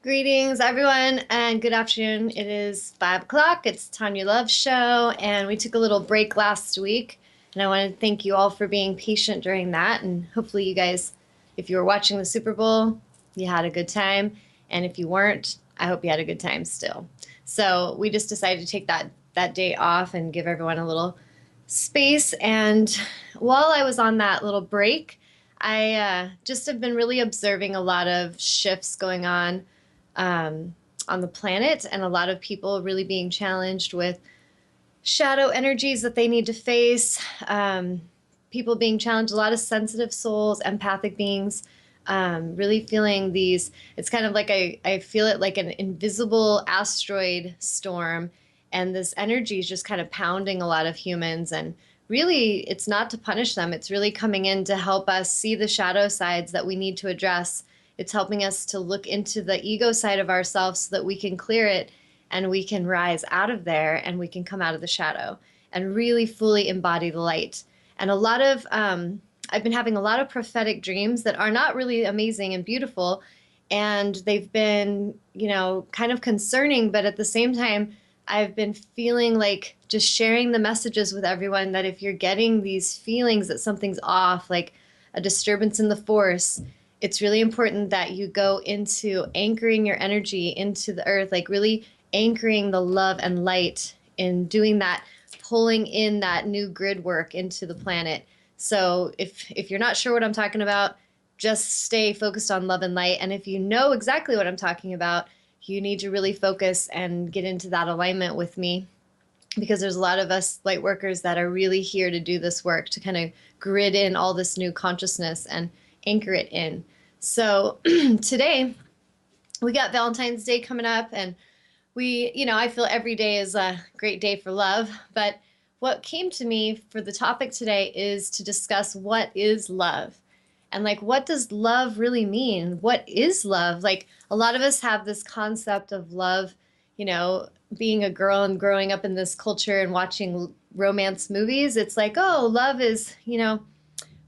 Greetings, everyone, and good afternoon. It is 5 o'clock. It's Tawnya Love Show, and we took a little break last week. And I want to thank you all for being patient during that. And hopefully, you guys, if you were watching the Super Bowl, you had a good time. And if you weren't, I hope you had a good time still. So we just decided to take that day off and give everyone a little space. And while I was on that little break, I just have been really observing a lot of shifts going on the planet, and a lot of people really being challenged with shadow energies that they need to face. People being challenged, a lot of sensitive souls, empathic beings, really feeling these. It's kind of like I feel it like an invisible asteroid storm, and this energy is just kind of pounding a lot of humans. And really, it's not to punish them, it's really coming in to help us see the shadow sides that we need to address. It's helping us to look into the ego side of ourselves so that we can clear it and we can rise out of there and we can come out of the shadow and really fully embody the light. And I've been having a lot of prophetic dreams that are not really amazing and beautiful. And they've been, kind of concerning, but at the same time, I've been feeling like just sharing the messages with everyone that if you're getting these feelings that something's off, like a disturbance in the force, it's really important that you go into anchoring your energy into the earth, like really anchoring the love and light in doing that, pulling in that new grid work into the planet. So if you're not sure what I'm talking about, just stay focused on love and light. And if you know exactly what I'm talking about, you need to really focus and get into that alignment with me, because there's a lot of us light workers that are really here to do this work, to kind of grid in all this new consciousness and anchor it in. So today we got Valentine's Day coming up, and I feel every day is a great day for love. But what came to me for the topic today is to discuss what is love. And like, what does love really mean? What is love? Like, a lot of us have this concept of love, being a girl and growing up in this culture and watching romance movies. It's like, oh, love is,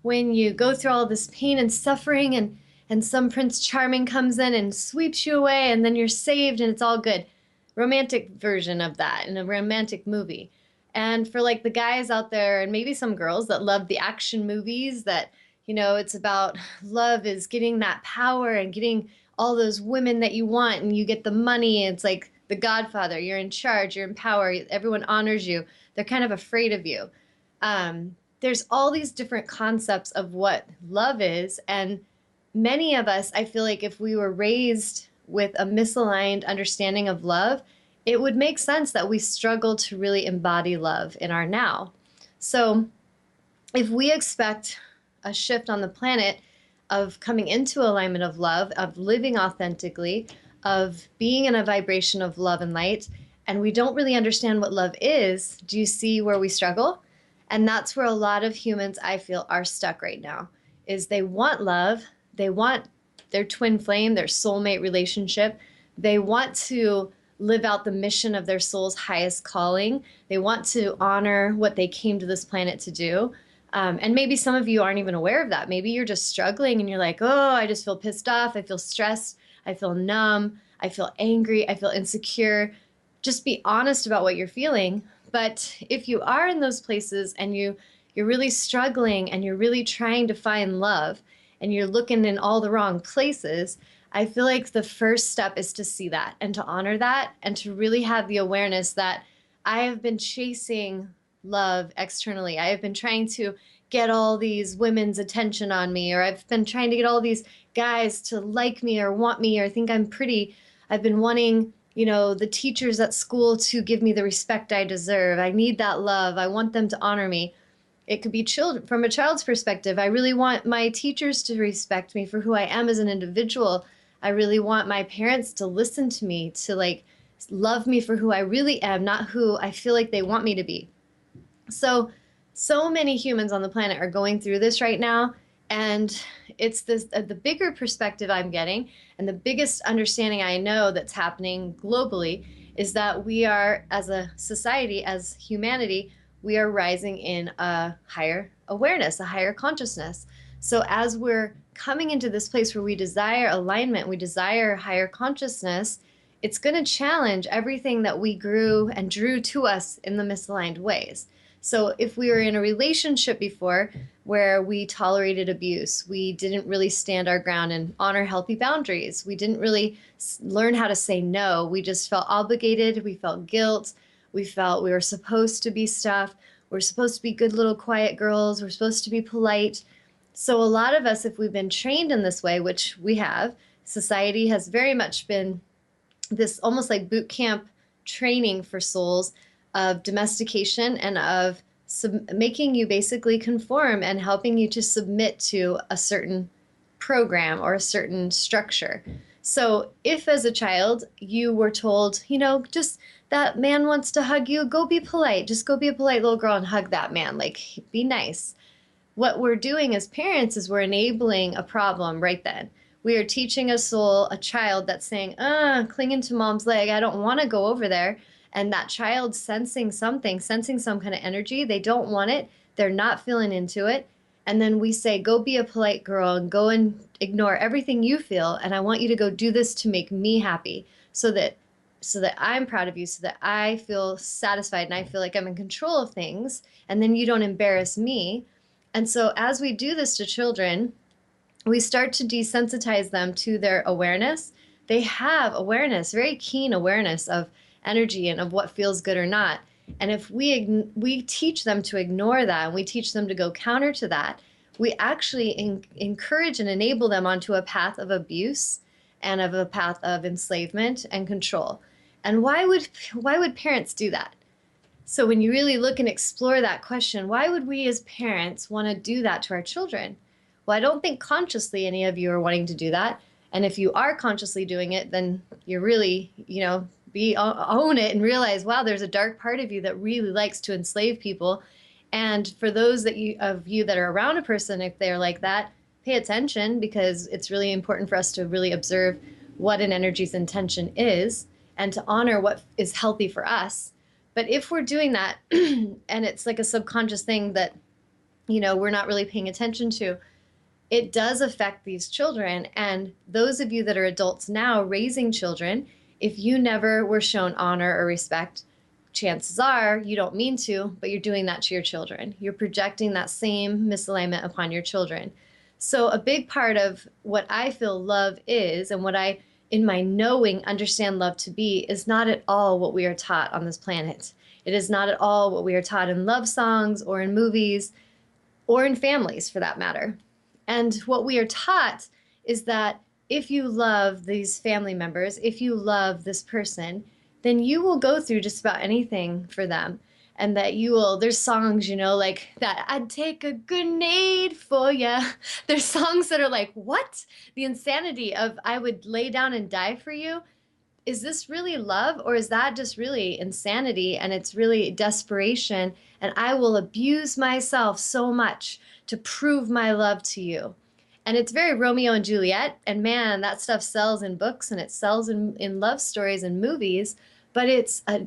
when you go through all this pain and suffering, and some Prince Charming comes in and sweeps you away, and then you're saved and it's all good. Romantic version of that in a romantic movie. And for like the guys out there, and maybe some girls that love the action movies, that it's about love is getting that power and getting all those women that you want, and you get the money. It's like the Godfather. You're in charge, you're in power, everyone honors you. They're kind of afraid of you. There's all these different concepts of what love is. And many of us, I feel like if we were raised with a misaligned understanding of love, it would make sense that we struggle to really embody love in our now. So if we expect a shift on the planet of coming into alignment of love, of living authentically, of being in a vibration of love and light, and we don't really understand what love is, do you see where we struggle? And that's where a lot of humans, I feel, are stuck right now, is they want love, they want their twin flame, their soulmate relationship, they want to live out the mission of their soul's highest calling, they want to honor what they came to this planet to do. And maybe some of you aren't even aware of that. Maybe you're just struggling and you're like, oh, I just feel pissed off, I feel stressed, I feel numb, I feel angry, I feel insecure. Just be honest about what you're feeling. But if you are in those places and you're really struggling and you're really trying to find love and you're looking in all the wrong places, I feel like the first step is to see that and to honor that and to really have the awareness that I have been chasing love externally. I have been trying to get all these women's attention on me, or I've been trying to get all these guys to like me or want me or think I'm pretty. I've been wanting, the teachers at school to give me the respect I deserve. I need that love. I want them to honor me. It could be children, from a child's perspective. I really want my teachers to respect me for who I am as an individual. I really want my parents to listen to me, to like love me for who I really am, not who I feel like they want me to be. So many humans on the planet are going through this right now, and it's this the bigger perspective I'm getting, and the biggest understanding I know that's happening globally is that we are, as a society, as humanity, we are rising in a higher awareness, a higher consciousness. So as we're coming into this place where we desire alignment, we desire higher consciousness, it's going to challenge everything that we grew and drew to us in the misaligned ways. So if we were in a relationship before where we tolerated abuse, we didn't really stand our ground and honor healthy boundaries, we didn't really learn how to say no, we just felt obligated, we felt guilt, we felt we were supposed to be stuff, we're supposed to be good little quiet girls, we're supposed to be polite. So a lot of us, if we've been trained in this way, which we have, society has very much been this almost like boot camp training for souls of domestication and of making you basically conform and helping you to submit to a certain program or a certain structure. So if as a child you were told, you know, just that man wants to hug you, go be polite. Just go be a polite little girl and hug that man. Like, be nice. What we're doing as parents is we're enabling a problem right then. We are teaching a soul, a child that's saying, clinging to mom's leg, I don't want to go over there. And that child sensing something, sensing some kind of energy, they don't want it, they're not feeling into it. And then we say, go be a polite girl and go and ignore everything you feel. And I want you to go do this to make me happy so that I'm proud of you, so that I feel satisfied and I feel like I'm in control of things. And then you don't embarrass me. And so as we do this to children, we start to desensitize them to their awareness. They have awareness, very keen awareness of energy and of what feels good or not. And if we teach them to ignore that and we teach them to go counter to that, we actually encourage and enable them onto a path of abuse and of a path of enslavement and control. And why would parents do that? So when you really look and explore that question, why would we as parents want to do that to our children? Well, I don't think consciously any of you are wanting to do that. And if you are consciously doing it, then you're really, own it and realize, wow, there's a dark part of you that really likes to enslave people. And for those of you that are around a person, if they're like that, pay attention, because it's really important for us to really observe what an energy's intention is and to honor what is healthy for us. But if we're doing that and it's like a subconscious thing that, we're not really paying attention to, it does affect these children. And those of you that are adults now raising children, if you never were shown honor or respect, chances are you don't mean to, but you're doing that to your children. You're projecting that same misalignment upon your children. So a big part of what I feel love is, and what I, in my knowing, understand love to be, is not at all what we are taught on this planet. It is not at all what we are taught in love songs or in movies or in families, for that matter. And what we are taught is that if you love these family members, if you love this person, then you will go through just about anything for them. And that there's songs, like that, I'd take a grenade for ya. There's songs that are like, what? The insanity of I would lay down and die for you. Is this really love, or is that just really insanity and it's really desperation? And I will abuse myself so much to prove my love to you. And it's very Romeo and Juliet. And man, that stuff sells in books and it sells in love stories and movies. But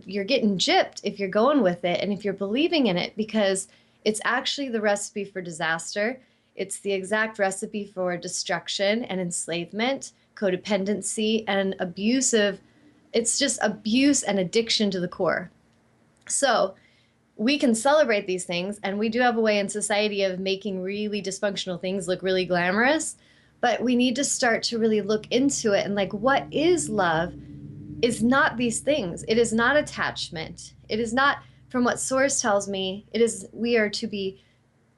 you're getting gypped if you're going with it and if you're believing in it, because it's actually the recipe for disaster. It's the exact recipe for destruction and enslavement, codependency, and it's just abuse and addiction to the core. So we can celebrate these things, and we do have a way in society of making really dysfunctional things look really glamorous, but we need to start to really look into it and like, what is love? Is not these things. It is not attachment. It is not, from what Source tells me, we are to be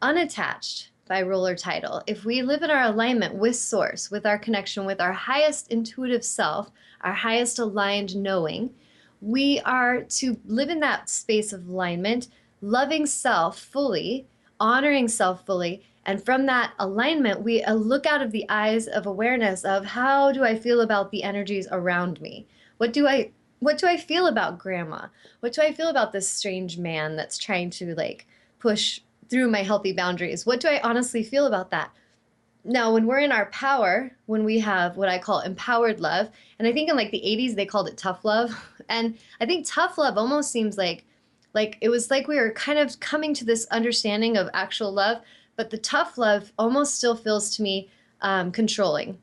unattached by role or title. If we live in our alignment with Source, with our connection with our highest intuitive self, our highest aligned knowing, we are to live in that space of alignment, loving self fully, honoring self fully. And from that alignment, we look out of the eyes of awareness of, how do I feel about the energies around me? What do I feel about grandma? What do I feel about this strange man that's trying to push through my healthy boundaries? What do I honestly feel about that? Now, when we're in our power, when we have what I call empowered love, and I think in the 80s they called it tough love, and I think tough love almost seems like it was like we were kind of coming to this understanding of actual love, but the tough love almost still feels to me controlling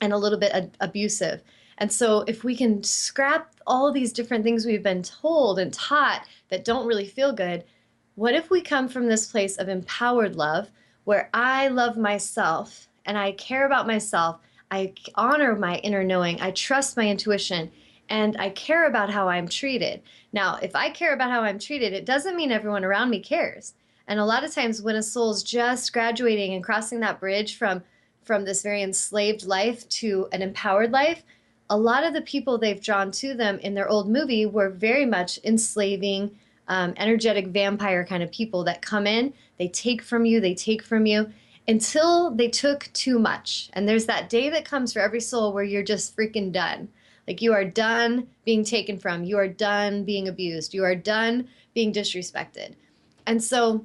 and a little bit abusive. And so if we can scrap all these different things we've been told and taught that don't really feel good, what if we come from this place of empowered love where I love myself and I care about myself, I honor my inner knowing, I trust my intuition, and I care about how I'm treated. Now, if I care about how I'm treated, it doesn't mean everyone around me cares. And a lot of times when a soul's just graduating and crossing that bridge from this very enslaved life to an empowered life, a lot of the people they've drawn to them in their old movie were very much enslaving, energetic vampire kind of people that come in, they take from you until they took too much. And there's that day that comes for every soul where you're just freaking done. Like you are done being taken from, you are done being abused, you are done being disrespected. And so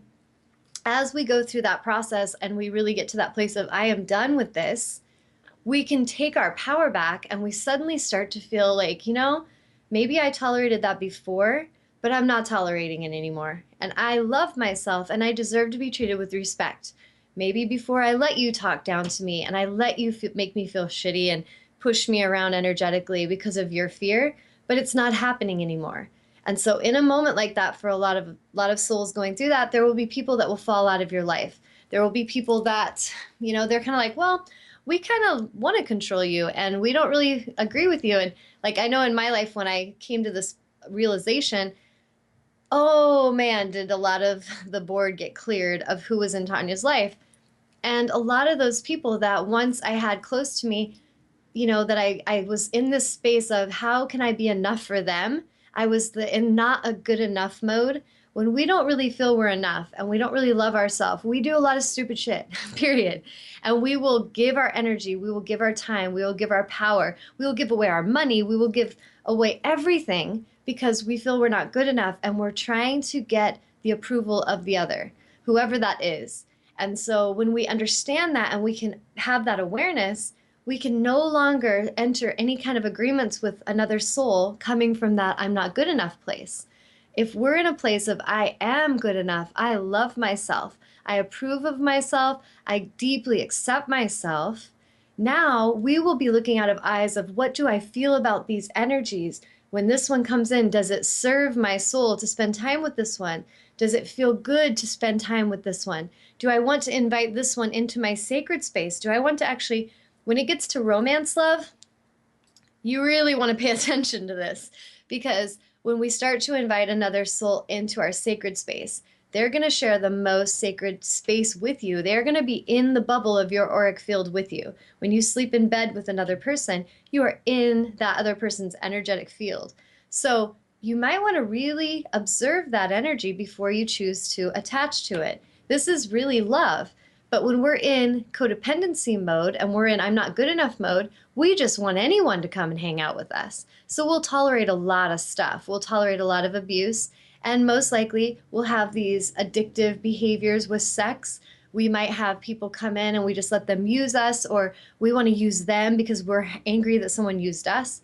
as we go through that process and we really get to that place of I am done with this, we can take our power back and we suddenly start to feel like, maybe I tolerated that before, but I'm not tolerating it anymore. And I love myself and I deserve to be treated with respect. Maybe before I let you talk down to me and I let you make me feel shitty and push me around energetically because of your fear, but it's not happening anymore. And so in a moment like that, for a lot of souls going through that, there will be people that will fall out of your life. There will be people that, they're kind of like, well, we kind of want to control you and we don't really agree with you. And like, I know in my life, when I came to this realization, oh man, did a lot of the board get cleared of who was in Tanya's life. And a lot of those people that once I had close to me, that I was in this space of how can I be enough for them? I was in not a good enough mode. When we don't really feel we're enough and we don't really love ourselves, we do a lot of stupid shit, period. And we will give our energy, we will give our time, we will give our power, we will give away our money, we will give away everything because we feel we're not good enough and we're trying to get the approval of the other, whoever that is. And so when we understand that and we can have that awareness, we can no longer enter any kind of agreements with another soul coming from that I'm not good enough place. If we're in a place of I am good enough, I love myself, I approve of myself, I deeply accept myself, now we will be looking out of eyes of what do I feel about these energies? When this one comes in, does it serve my soul to spend time with this one? Does it feel good to spend time with this one? Do I want to invite this one into my sacred space? Do I want to actually, when it gets to romance love, you really want to pay attention to this, because when we start to invite another soul into our sacred space, they're going to share the most sacred space with you. They're going to be in the bubble of your auric field with you. When you sleep in bed with another person, you are in that other person's energetic field. So you might want to really observe that energy before you choose to attach to it. This is really love. But when we're in codependency mode and we're in I'm not good enough mode, we just want anyone to come and hang out with us. So we'll tolerate a lot of stuff. We'll tolerate a lot of abuse. And most likely we'll have these addictive behaviors with sex. We might have people come in and we just let them use us, or we want to use them because we're angry that someone used us.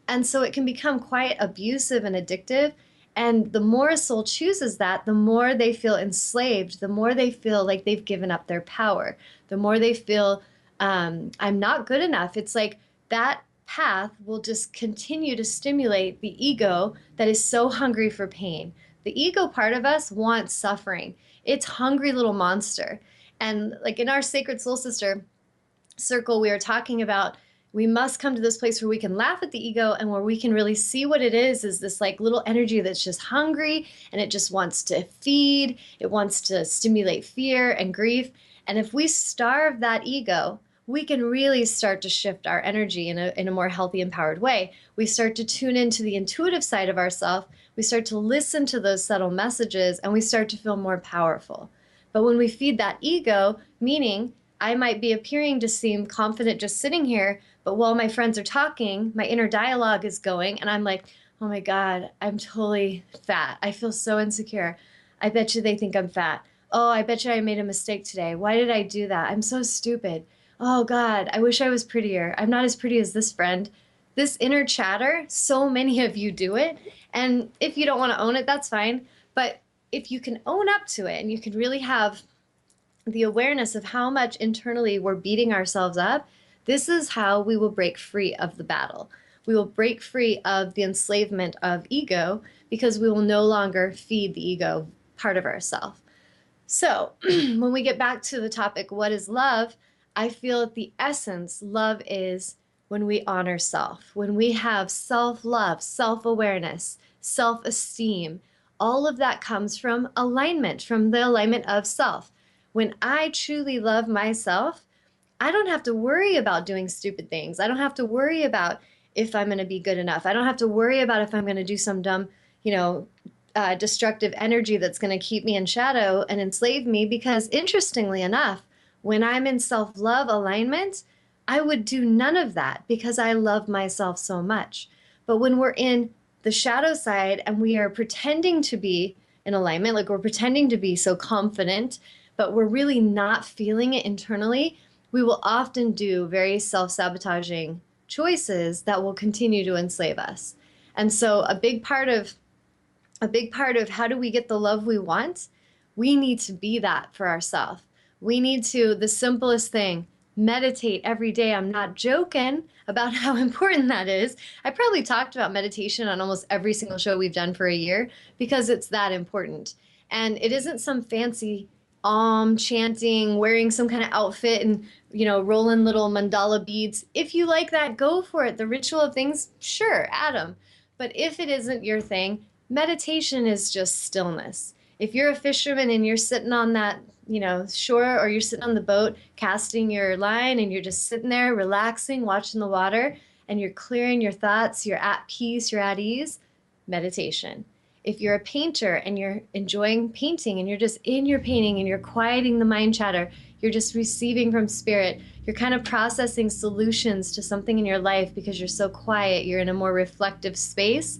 And so it can become quite abusive and addictive. And the more a soul chooses that, the more they feel enslaved, the more they feel like they've given up their power, the more they feel, I'm not good enough. It's like that path will just continue to stimulate the ego that is so hungry for pain. The ego part of us wants suffering. It's hungry little monster. And like in our Sacred Soul Sister circle, we are talking about we must come to this place where we can laugh at the ego and where we can really see what it is this like little energy that's just hungry and it just wants to feed. It wants to stimulate fear and grief. And if we starve that ego, we can really start to shift our energy in a more healthy, empowered way. We start to tune into the intuitive side of ourselves. We start to listen to those subtle messages and we start to feel more powerful. But when we feed that ego, meaning I might be appearing to seem confident just sitting here, but while my friends are talking, my inner dialogue is going, and I'm like, oh my God, I'm totally fat. I feel so insecure. I bet you they think I'm fat. Oh, I bet you I made a mistake today. Why did I do that? I'm so stupid. Oh God, I wish I was prettier. I'm not as pretty as this friend. This inner chatter, so many of you do it. And if you don't want to own it, that's fine. But if you can own up to it and you can really have the awareness of how much internally we're beating ourselves up, this is how we will break free of the battle. We will break free of the enslavement of ego because we will no longer feed the ego part of ourselves. So, when we get back to the topic, what is love? I feel at the essence, love is when we honor self, when we have self love, self awareness, self esteem. All of that comes from alignment, from the alignment of self. When I truly love myself, I don't have to worry about doing stupid things. I don't have to worry about if I'm going to be good enough. I don't have to worry about if I'm going to do some dumb, destructive energy that's going to keep me in shadow and enslave me. Because interestingly enough, when I'm in self love alignment, I would do none of that because I love myself so much. But when we're in the shadow side and we are pretending to be in alignment, like we're pretending to be so confident, but we're really not feeling it internally, we will often do very self-sabotaging choices that will continue to enslave us. And so a big part of how do we get the love we want, we need to be that for ourselves. We need to, the simplest thing, meditate every day. I'm not joking about how important that is. I probably talked about meditation on almost every single show we've done for a year because it's that important. And it isn't some fancy chanting, wearing some kind of outfit and, rolling little mandala beads. If you like that, go for it. The ritual of things, sure, add them. But if it isn't your thing, meditation is just stillness. If you're a fisherman and you're sitting on that, shore, or you're sitting on the boat casting your line and you're just sitting there relaxing, watching the water, and you're clearing your thoughts, you're at peace, you're at ease, meditation. If you're a painter and you're enjoying painting and you're just in your painting and you're quieting the mind chatter, you're just receiving from spirit, you're kind of processing solutions to something in your life because you're so quiet, you're in a more reflective space,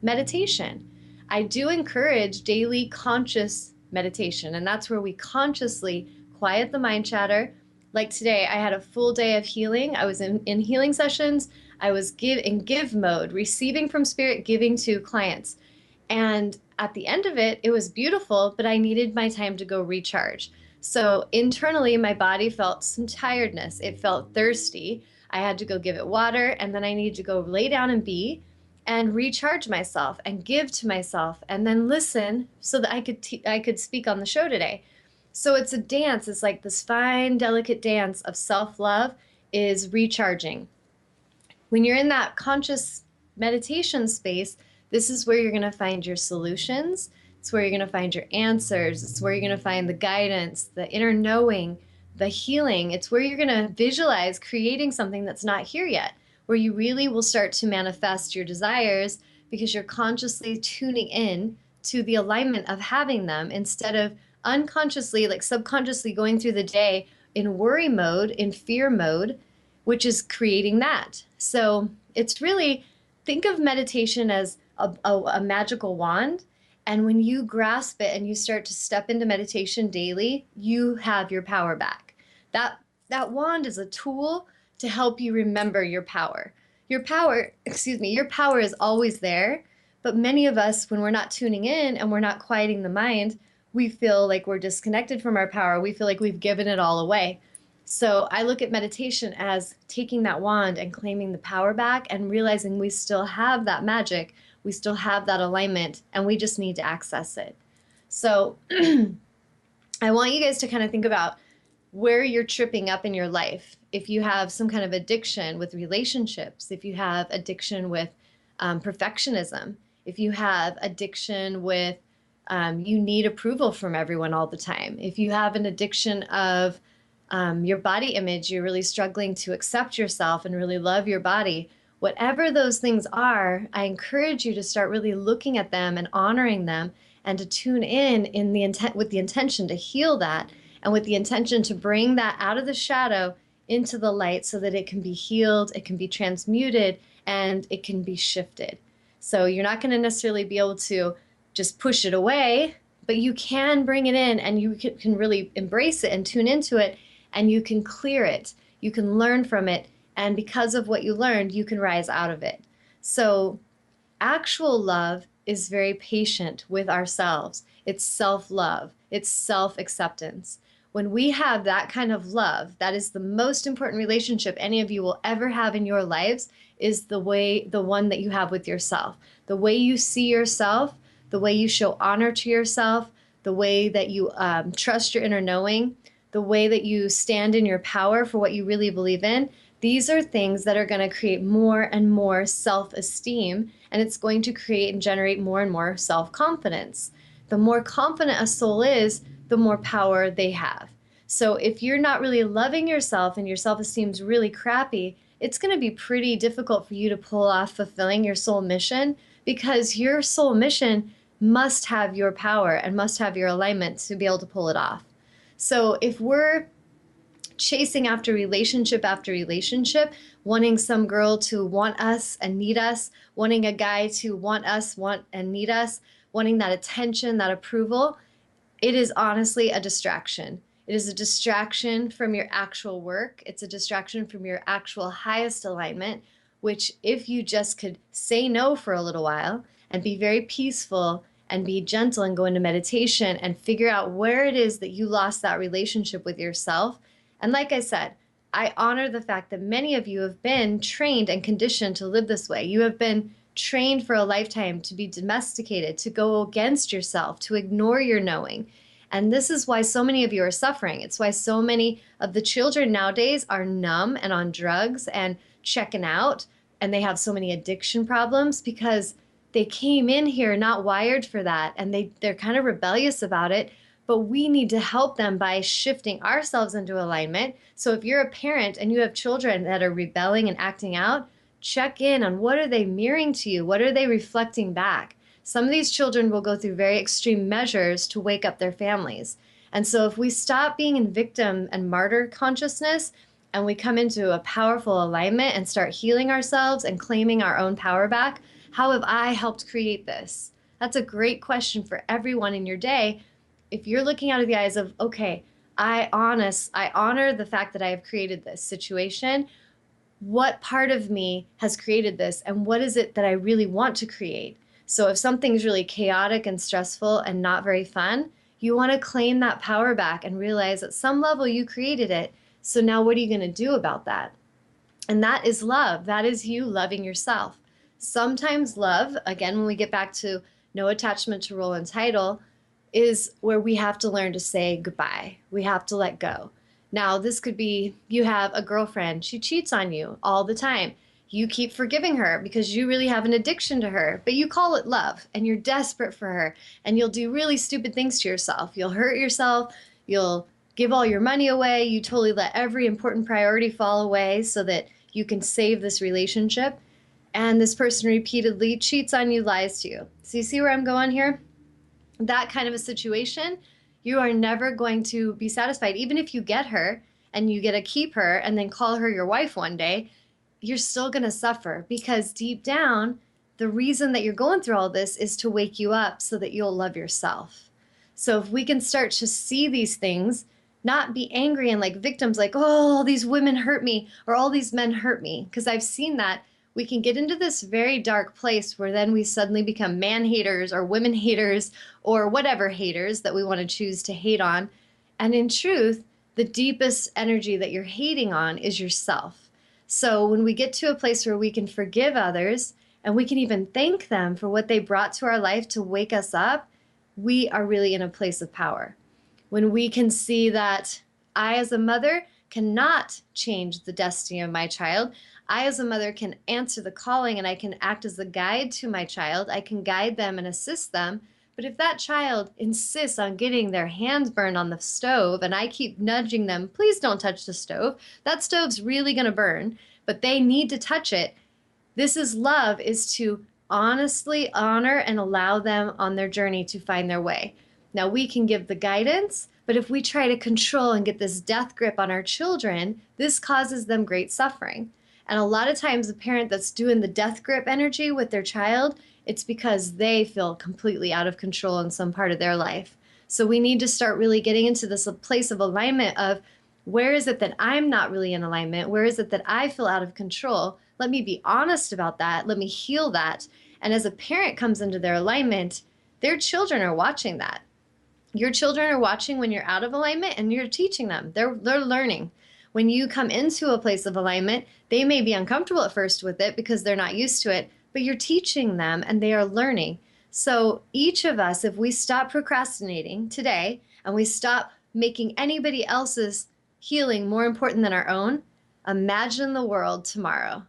meditation. I do encourage daily conscious meditation, and that's where we consciously quiet the mind chatter. Like today, I had a full day of healing. I was in healing sessions. I was in give mode, receiving from spirit, giving to clients. And at the end of it, it was beautiful, but I needed my time to go recharge. So internally, my body felt some tiredness. It felt thirsty. I had to go give it water, and then I needed to go lay down and be and recharge myself and give to myself and then listen so that I could speak on the show today. So it's a dance. It's like this fine, delicate dance of self-love is recharging. When you're in that conscious meditation space, this is where you're going to find your solutions. It's where you're going to find your answers. It's where you're going to find the guidance, the inner knowing, the healing. It's where you're going to visualize creating something that's not here yet, where you really will start to manifest your desires because you're consciously tuning in to the alignment of having them instead of unconsciously, like subconsciously going through the day in worry mode, in fear mode, which is creating that. So it's really, think of meditation as a magical wand. And when you grasp it and you start to step into meditation daily, you have your power back. That wand is a tool to help you remember your power. Your power is always there, but many of us, when we're not tuning in and we're not quieting the mind, we feel like we're disconnected from our power. We feel like we've given it all away. So I look at meditation as taking that wand and claiming the power back and realizing we still have that magic, we still have that alignment, and we just need to access it. So I want you guys to kind of think about where you're tripping up in your life. If you have some kind of addiction with relationships, if you have addiction with perfectionism, if you have addiction with you need approval from everyone all the time, if you have an addiction of your body image, you're really struggling to accept yourself and really love your body, whatever those things are, I encourage you to start really looking at them and honoring them and to tune in the intent, with the intention to heal that and with the intention to bring that out of the shadow into the light so that it can be healed, it can be transmuted, and it can be shifted. So you're not going to necessarily be able to just push it away, but you can bring it in and you can really embrace it and tune into it, and you can clear it. You can learn from it, and because of what you learned, you can rise out of it. So actual love is very patient with ourselves. It's self-love. It's self-acceptance. When we have that kind of love, that is the most important relationship any of you will ever have in your lives, is the one that you have with yourself. The way you see yourself, the way you show honor to yourself, the way that you trust your inner knowing, the way that you stand in your power for what you really believe in. These are things that are going to create more and more self-esteem, and it's going to create and generate more and more self-confidence. The more confident a soul is, the more power they have. So if you're not really loving yourself and your self-esteem is really crappy, it's going to be pretty difficult for you to pull off fulfilling your soul mission, because your soul mission must have your power and must have your alignment to be able to pull it off. So if we're chasing after relationship, wanting some girl to want us and need us, wanting a guy to want us, want and need us, wanting that attention, that approval, it is honestly a distraction. It is a distraction from your actual work. It's a distraction from your actual highest alignment, which if you just could say no for a little while and be very peaceful and be gentle and go into meditation and figure out where it is that you lost that relationship with yourself. And like I said, I honor the fact that many of you have been trained and conditioned to live this way. You have been trained for a lifetime to be domesticated, to go against yourself, to ignore your knowing. And this is why so many of you are suffering. It's why so many of the children nowadays are numb and on drugs and checking out, and they have so many addiction problems, because they came in here not wired for that, and they're kind of rebellious about it. But we need to help them by shifting ourselves into alignment. So if you're a parent and you have children that are rebelling and acting out, check in on what are they mirroring to you? What are they reflecting back? Some of these children will go through very extreme measures to wake up their families. And so if we stop being in victim and martyr consciousness and we come into a powerful alignment and start healing ourselves and claiming our own power back, how have I helped create this? That's a great question for everyone in your day. If you're looking out of the eyes of, okay, I honor the fact that I have created this situation. What part of me has created this, and what is it that I really want to create? So if something's really chaotic and stressful and not very fun, you want to claim that power back and realize at some level you created it. So now what are you going to do about that? And that is love. That is you loving yourself. Sometimes love, again, when we get back to no attachment to role and title, is where we have to learn to say goodbye. We have to let go. Now, this could be you have a girlfriend, she cheats on you all the time. You keep forgiving her because you really have an addiction to her, but you call it love and you're desperate for her, and you'll do really stupid things to yourself. You'll hurt yourself. You'll give all your money away. You totally let every important priority fall away so that you can save this relationship. And this person repeatedly cheats on you, lies to you. So you see where I'm going here? That kind of a situation, you are never going to be satisfied. Even if you get her and you get to keep her and then call her your wife one day, you're still going to suffer, because deep down, the reason that you're going through all this is to wake you up so that you'll love yourself. So if we can start to see these things, not be angry and like victims, like, oh, all these women hurt me or all these men hurt me, because I've seen that. We can get into this very dark place where then we suddenly become man haters or women haters or whatever haters that we want to choose to hate on. And in truth, the deepest energy that you're hating on is yourself. So when we get to a place where we can forgive others and we can even thank them for what they brought to our life to wake us up, we are really in a place of power. When we can see that I, as a mother, cannot change the destiny of my child. I, as a mother, can answer the calling and I can act as a guide to my child. I can guide them and assist them. But if that child insists on getting their hands burned on the stove and I keep nudging them, please don't touch the stove. That stove's really going to burn, but they need to touch it. This is love, is to honestly honor and allow them on their journey to find their way. Now, we can give the guidance, but if we try to control and get this death grip on our children, this causes them great suffering. And a lot of times the parent that's doing the death grip energy with their child, it's because they feel completely out of control in some part of their life. So we need to start really getting into this place of alignment of, where is it that I'm not really in alignment? Where is it that I feel out of control? Let me be honest about that. Let me heal that. And as a parent comes into their alignment, their children are watching that. Your children are watching when you're out of alignment and you're teaching them. They're learning. When you come into a place of alignment, they may be uncomfortable at first with it because they're not used to it, but you're teaching them and they are learning. So each of us, if we stop procrastinating today and we stop making anybody else's healing more important than our own, imagine the world tomorrow.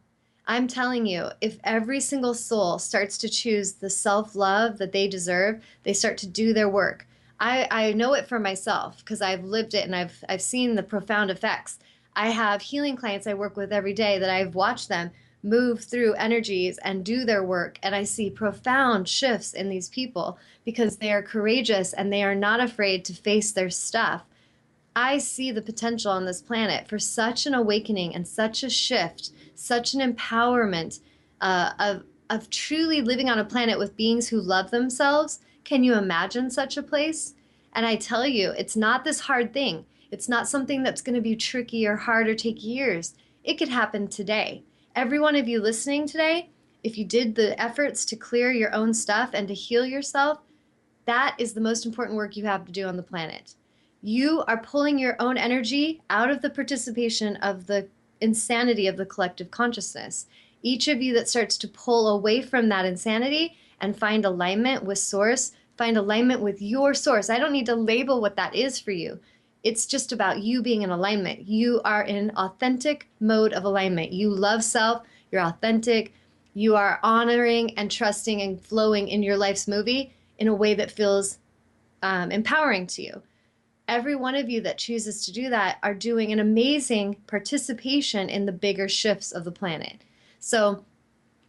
I'm telling you, if every single soul starts to choose the self-love that they deserve, they start to do their work. I know it for myself because I've lived it and I've seen the profound effects. I have healing clients I work with every day that I've watched them move through energies and do their work, and I see profound shifts in these people because they are courageous and they are not afraid to face their stuff. I see the potential on this planet for such an awakening and such a shift, such an empowerment of truly living on a planet with beings who love themselves. Can you imagine such a place? And I tell you, it's not this hard thing. It's not something that's going to be tricky or hard or take years. It could happen today. Every one of you listening today, if you did the efforts to clear your own stuff and to heal yourself, that is the most important work you have to do on the planet. You are pulling your own energy out of the participation of the insanity of the collective consciousness. Each of you that starts to pull away from that insanity and find alignment with source, find alignment with your source. I don't need to label what that is for you. It's just about you being in alignment. You are in authentic mode of alignment. You love self, you're authentic, you are honoring and trusting and flowing in your life's movie in a way that feels empowering to you. Every one of you that chooses to do that are doing an amazing participation in the bigger shifts of the planet. So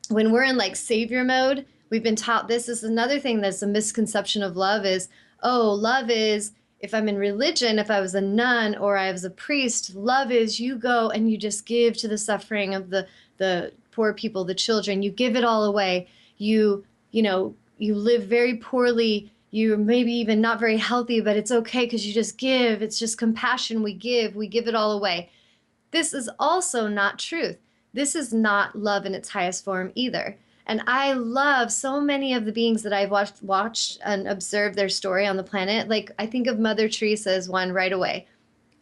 when we're in like savior mode, we've been taught this is another thing that's a misconception of love is, oh, love is if I'm in religion, if I was a nun or I was a priest, love is you go and you just give to the suffering of the poor people, the children, you give it all away. You live very poorly. You're maybe even not very healthy, but it's okay because you just give. It's just compassion. We give it all away. This is also not truth. This is not love in its highest form either. And I love so many of the beings that I've watched and observed their story on the planet. Like I think of Mother Teresa as one right away.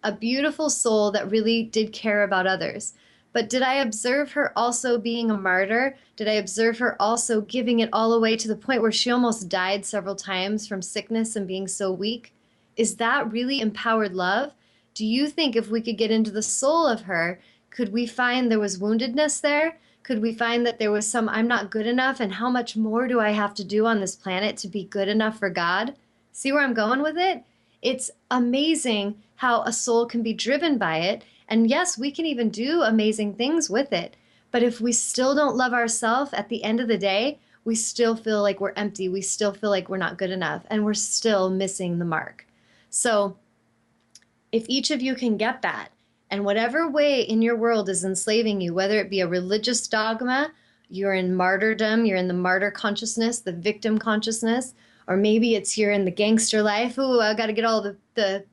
A beautiful soul that really did care about others. But did I observe her also being a martyr? Did I observe her also giving it all away to the point where she almost died several times from sickness and being so weak? Is that really empowered love? Do you think if we could get into the soul of her, could we find there was woundedness there? Could we find that there was some, I'm not good enough, and how much more do I have to do on this planet to be good enough for God? See where I'm going with it? It's amazing how a soul can be driven by it. And yes, we can even do amazing things with it. But if we still don't love ourselves at the end of the day, we still feel like we're empty. We still feel like we're not good enough and we're still missing the mark. So if each of you can get that, and whatever way in your world is enslaving you, whether it be a religious dogma, you're in martyrdom, you're in the martyr consciousness, the victim consciousness, or maybe it's you're in the gangster life. Ooh, I got to get all the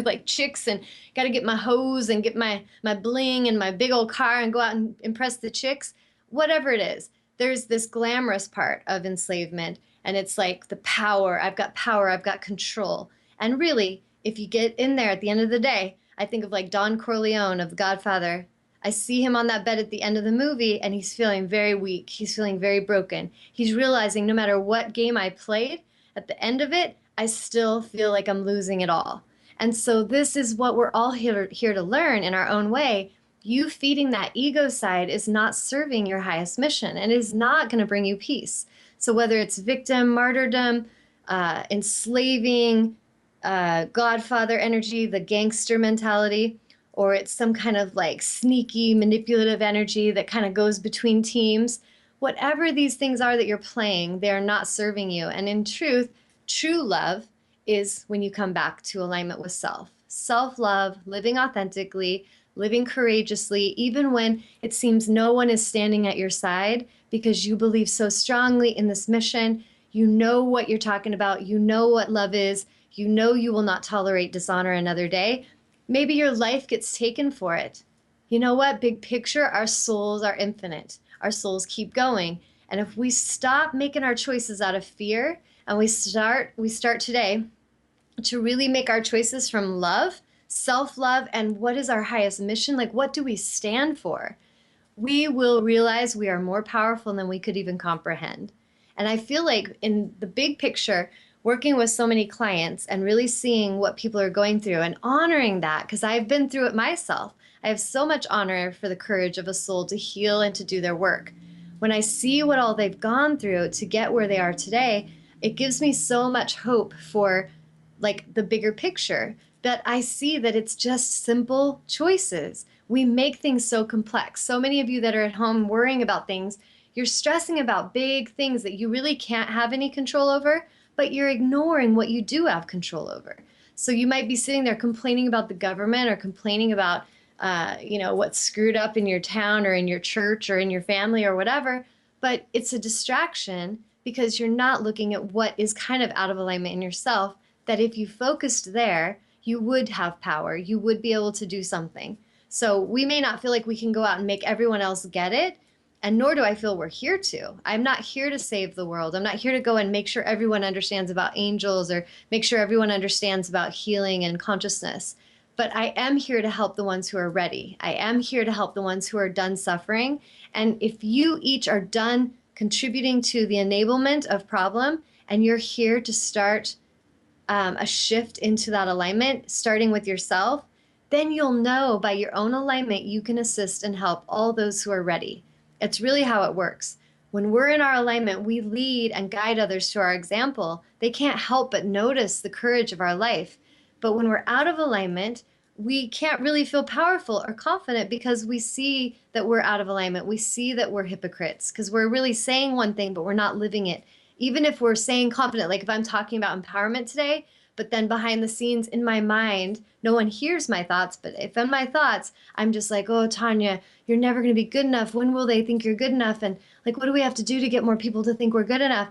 like chicks and got to get my hose and get my bling and my big old car and go out and impress the chicks. Whatever it is, there's this glamorous part of enslavement, and it's like the power. I've got control. And really, if you get in there at the end of the day, I think of like Don Corleone of The Godfather. I see him on that bed at the end of the movie, and he's feeling very weak. He's feeling very broken. He's realizing no matter what game I played, at the end of it, I still feel like I'm losing it all. And so this is what we're all here to learn in our own way. You feeding that ego side is not serving your highest mission and is not going to bring you peace. So whether it's victim, martyrdom, enslaving, Godfather energy, the gangster mentality, or it's some kind of like sneaky, manipulative energy that kind of goes between teams. Whatever these things are that you're playing, they are not serving you. And in truth, true love is when you come back to alignment with self. Self-love, living authentically, living courageously, even when it seems no one is standing at your side because you believe so strongly in this mission. You know what you're talking about. You know what love is. You know you will not tolerate dishonor another day. Maybe your life gets taken for it. You know what? Big picture, our souls are infinite. Our souls keep going. And if we stop making our choices out of fear And we start today to really make our choices from love, self-love, and what is our highest mission? Like, what do we stand for? We will realize we are more powerful than we could even comprehend. And I feel like in the big picture, working with so many clients and really seeing what people are going through and honoring that, because I've been through it myself. I have so much honor for the courage of a soul to heal and to do their work. When I see what all they've gone through to get where they are today, it gives me so much hope for like the bigger picture, that I see that it's just simple choices. We make things so complex. So many of you that are at home worrying about things, you're stressing about big things that you really can't have any control over, but you're ignoring what you do have control over. So you might be sitting there complaining about the government or complaining about, what's screwed up in your town or in your church or in your family or whatever, but it's a distraction because you're not looking at what is kind of out of alignment in yourself, that if you focused there, you would have power. You would be able to do something. So we may not feel like we can go out and make everyone else get it, and nor do I feel we're here to. I'm not here to save the world. I'm not here to go and make sure everyone understands about angels or make sure everyone understands about healing and consciousness. But I am here to help the ones who are ready. I am here to help the ones who are done suffering. And if you each are done contributing to the enablement of problem, and you're here to start a shift into that alignment, starting with yourself, then you'll know by your own alignment you can assist and help all those who are ready. It's really how it works. When we're in our alignment, we lead and guide others to our example. They can't help but notice the courage of our life. But when we're out of alignment, we can't really feel powerful or confident because we see that we're out of alignment. We see that we're hypocrites because we're really saying one thing, but we're not living it. Even if we're saying confident, like if I'm talking about empowerment today, but then behind the scenes in my mind, no one hears my thoughts. But if in my thoughts, I'm just like, oh, Tawnya, you're never going to be good enough. When will they think you're good enough? And like, what do we have to do to get more people to think we're good enough?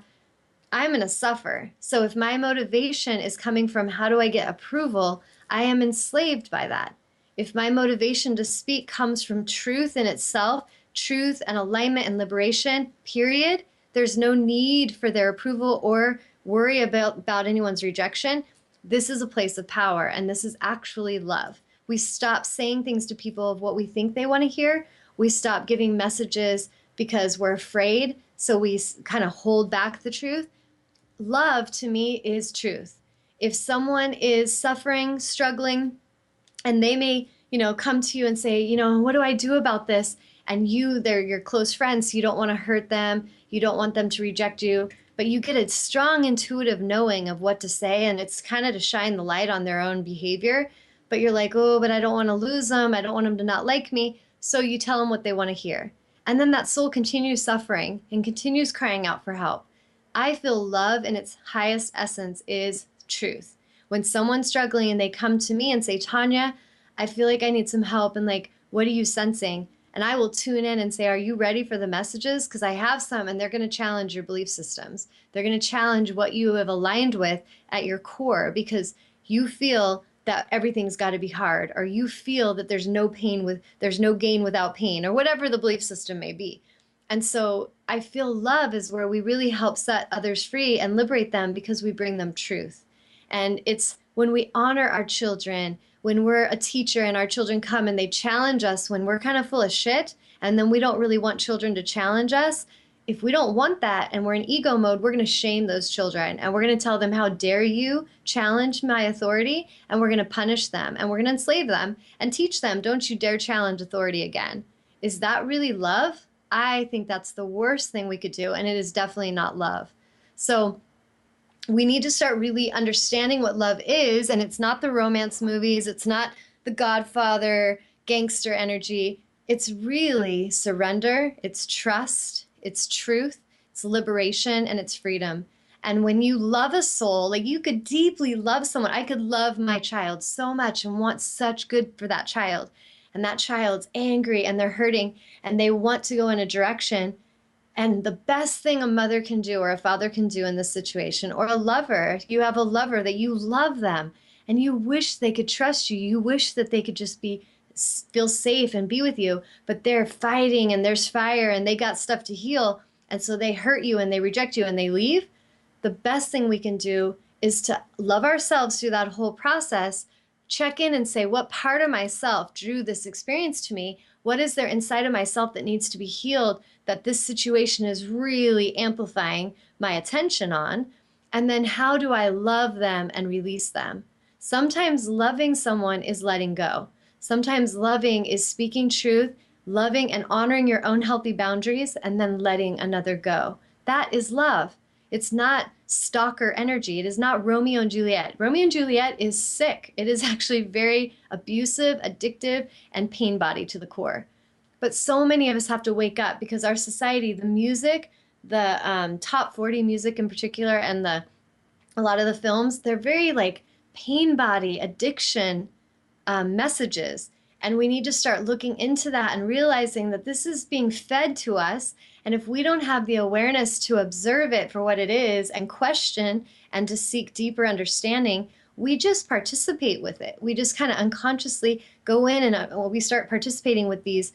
I'm going to suffer. So if my motivation is coming from how do I get approval, I am enslaved by that. If my motivation to speak comes from truth in itself, truth and alignment and liberation, period, there's no need for their approval or worry about anyone's rejection. This is a place of power, and this is actually love. We stop saying things to people of what we think they want to hear. We stop giving messages because we're afraid, so we kind of hold back the truth. Love to me is truth. If someone is suffering, struggling, and they may, come to you and say, what do I do about this? And they're your close friends, so you don't want to hurt them. You don't want them to reject you, but you get a strong intuitive knowing of what to say, and it's kind of to shine the light on their own behavior. But you're like, oh, but I don't want to lose them. I don't want them to not like me. So you tell them what they want to hear. And then that soul continues suffering and continues crying out for help. I feel love in its highest essence is truth. When someone's struggling and they come to me and say, Tawnya, I feel like I need some help. And like, what are you sensing? And I will tune in and say, are you ready for the messages? Because I have some, and they're going to challenge your belief systems. They're going to challenge what you have aligned with at your core, because you feel that everything's got to be hard, or you feel that there's no gain without pain, or whatever the belief system may be. And so I feel love is where we really help set others free and liberate them, because we bring them truth. And it's when we honor our children, when we're a teacher and our children come and they challenge us when we're kind of full of shit, and then we don't really want children to challenge us. If we don't want that and we're in ego mode, we're going to shame those children, and we're going to tell them, how dare you challenge my authority? And we're going to punish them, and we're going to enslave them and teach them, don't you dare challenge authority again. Is that really love? I think that's the worst thing we could do, and it is definitely not love. So we need to start really understanding what love is, and it's not the romance movies, it's not the Godfather gangster energy. It's really surrender, it's trust, it's truth, it's liberation, and it's freedom. And when you love a soul, like you could deeply love someone. I could love my child so much and want such good for that child, and that child's angry and they're hurting and they want to go in a direction. And the best thing a mother can do or a father can do in this situation, or a lover, you have a lover that you love them and you wish they could trust you. You wish that they could just feel safe and be with you, but they're fighting and there's fire and they got stuff to heal. And so they hurt you and they reject you and they leave. the best thing we can do is to love ourselves through that whole process, check in and say, what part of myself drew this experience to me? What is there inside of myself that needs to be healed that this situation is really amplifying my attention on? And then how do I love them and release them? Sometimes loving someone is letting go. Sometimes loving is speaking truth, loving and honoring your own healthy boundaries, and then letting another go. That is love. It's not stalker energy. It is not Romeo and Juliet. Romeo and Juliet is sick. It is actually very abusive, addictive, and pain body to the core. But so many of us have to wake up because our society, the music, the top 40 music in particular, and a lot of the films, they're very like pain body, addiction messages. And we need to start looking into that and realizing that this is being fed to us. And if we don't have the awareness to observe it for what it is and question and to seek deeper understanding, we just participate with it. We just kind of unconsciously go in and we start participating with these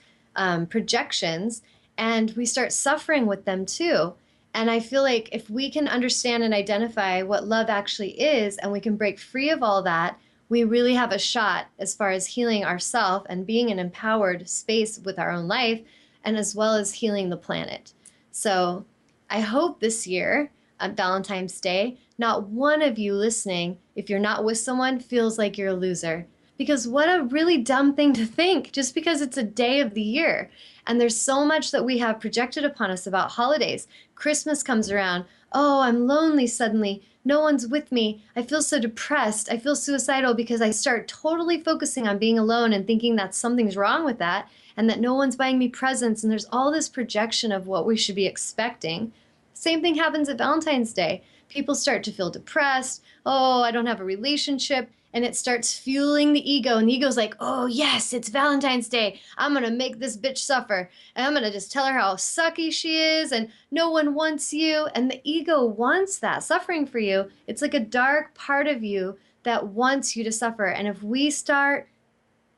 projections, and we start suffering with them too. And I feel like if we can understand and identify what love actually is, and we can break free of all that, we really have a shot as far as healing ourselves and being an empowered space with our own life, and as well as healing the planet. So I hope this year on Valentine's Day, not one of you listening, if you're not with someone, feels like you're a loser. Because what a really dumb thing to think, just because it's a day of the year. And there's so much that we have projected upon us about holidays. Christmas comes around. Oh, I'm lonely suddenly. No one's with me. I feel so depressed. I feel suicidal because I start totally focusing on being alone and thinking that something's wrong with that and that no one's buying me presents. And there's all this projection of what we should be expecting. Same thing happens at Valentine's Day. People start to feel depressed. Oh, I don't have a relationship. And it starts fueling the ego. And the ego's like, oh, yes, it's Valentine's Day. I'm going to make this bitch suffer. And I'm going to just tell her how sucky she is. And no one wants you. And the ego wants that suffering for you. It's like a dark part of you that wants you to suffer. And if we start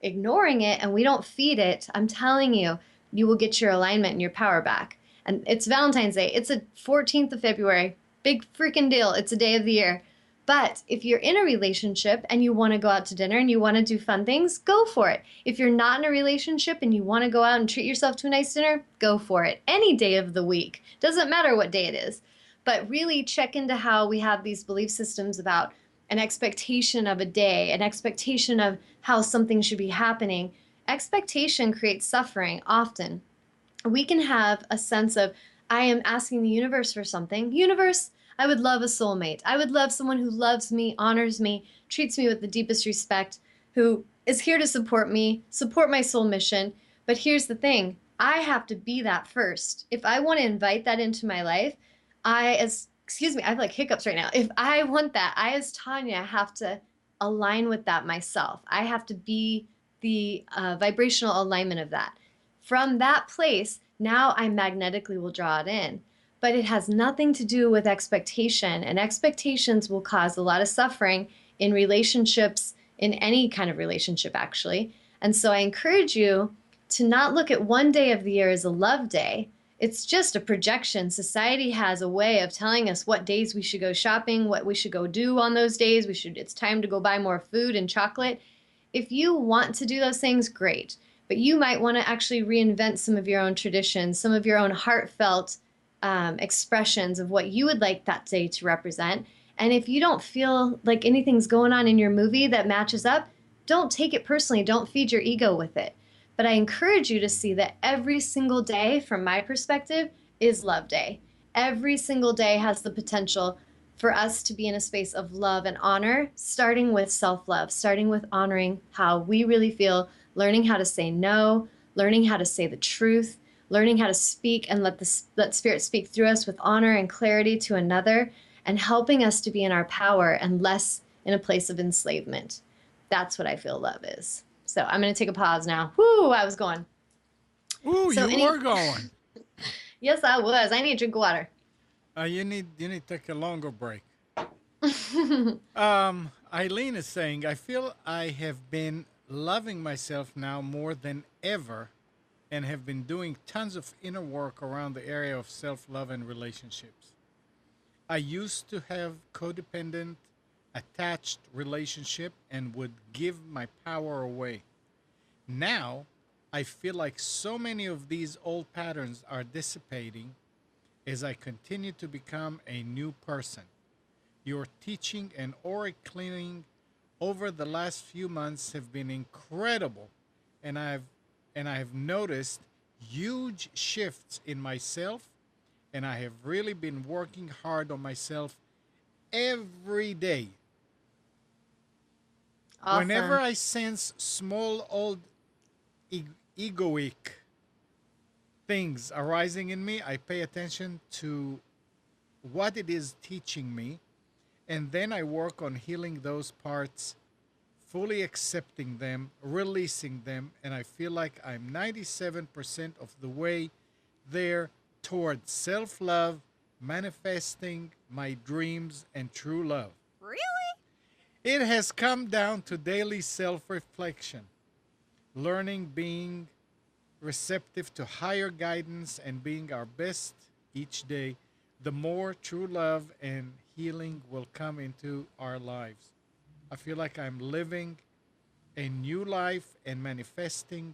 ignoring it and we don't feed it, I'm telling you, you will get your alignment and your power back. And it's Valentine's Day. It's the 14th of February. Big freaking deal. It's a day of the year. But if you're in a relationship and you want to go out to dinner and you want to do fun things, go for it. If you're not in a relationship and you want to go out and treat yourself to a nice dinner, go for it. Any day of the week. Doesn't matter what day it is. But really check into how we have these belief systems about an expectation of a day, an expectation of how something should be happening. Expectation creates suffering often. We can have a sense of, I am asking the universe for something. Universe, I would love a soulmate. I would love someone who loves me, honors me, treats me with the deepest respect, who is here to support me, support my soul mission. But here's the thing. I have to be that first. If I want to invite that into my life, I have like hiccups right now. If I want that, I as Tawnya have to align with that myself. I have to be the vibrational alignment of that. From that place, now I magnetically will draw it in. But it has nothing to do with expectation, and expectations will cause a lot of suffering in relationships, in any kind of relationship, actually. And so I encourage you to not look at one day of the year as a love day. It's just a projection. Society has a way of telling us what days we should go shopping, what we should go do on those days. It's time to go buy more food and chocolate. If you want to do those things, great. But you might want to actually reinvent some of your own traditions, some of your own heartfelt expressions of what you would like that day to represent. And if you don't feel like anything's going on in your movie that matches up, don't take it personally. Don't feed your ego with it. But I encourage you to see that every single day, from my perspective, is Love Day. Every single day has the potential for us to be in a space of love and honor, starting with self-love, starting with honoring how we really feel, learning how to say no, learning how to say the truth, learning how to speak and let Spirit speak through us with honor and clarity to another, and helping us to be in our power and less in a place of enslavement. That's what I feel love is. So I'm going to take a pause now. Whoo, I was going. Ooh, so you were going. Yes, I was. I need to drink water. You need to take a longer break. Eileen is saying, I feel I have been loving myself now more than ever and have been doing tons of inner work around the area of self-love and relationships. I used to have codependent, attached relationship and would give my power away. Now, I feel like so many of these old patterns are dissipating as I continue to become a new person. Your teaching and auric cleaning over the last few months have been incredible, and I've noticed huge shifts in myself, and I have really been working hard on myself every day. Whenever Awesome. I sense small old egoic things arising in me, I pay attention to what it is teaching me, and then I work on healing those parts, fully accepting them, releasing them, and I feel like I'm 97% of the way there toward self love, manifesting my dreams, and true love. Really? It has come down to daily self reflection, learning, being receptive to higher guidance, and being our best each day. The more true love and healing will come into our lives. I feel like I'm living a new life and manifesting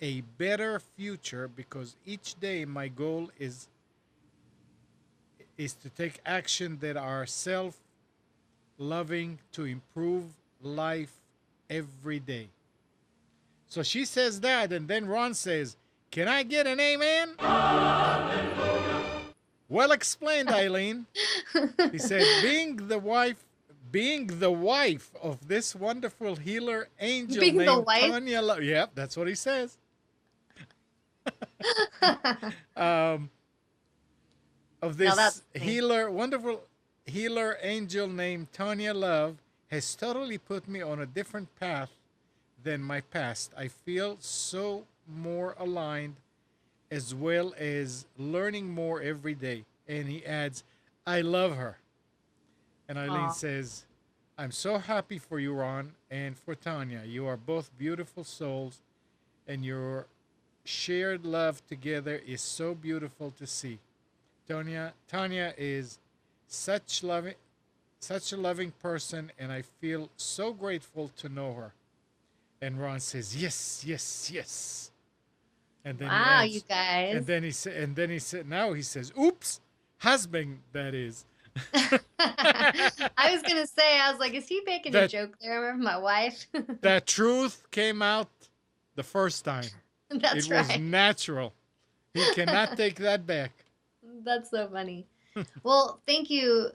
a better future because each day my goal is to take action that are self loving to improve life every day. So she says that, and then Ron says, "Can I get an amen?" Well explained, Eileen. He said, being the wife of this wonderful healer angel Being the named wife. Tawnya. Yep, that's what he says. Um, of Now this that's funny. wonderful healer angel named Tawnya Love has totally put me on a different path than my past. I feel so more aligned as well as learning more every day. And he adds, I love her. And Eileen Aw. says, I'm so happy for you, Ron, and for Tawnya. You are both beautiful souls, and your shared love together is so beautiful to see. Tawnya is such loving, such a loving person, and I feel so grateful to know her. And Ron says, "Yes, yes, yes." And then he Wow, you adds, guys. and then he said, now he says, "Oops, husband, that is." I was gonna say, I was like, is he making a that joke there? My wife. that truth came out the first time. It That's was right. natural. He cannot take that back. That's so funny. Well, thank you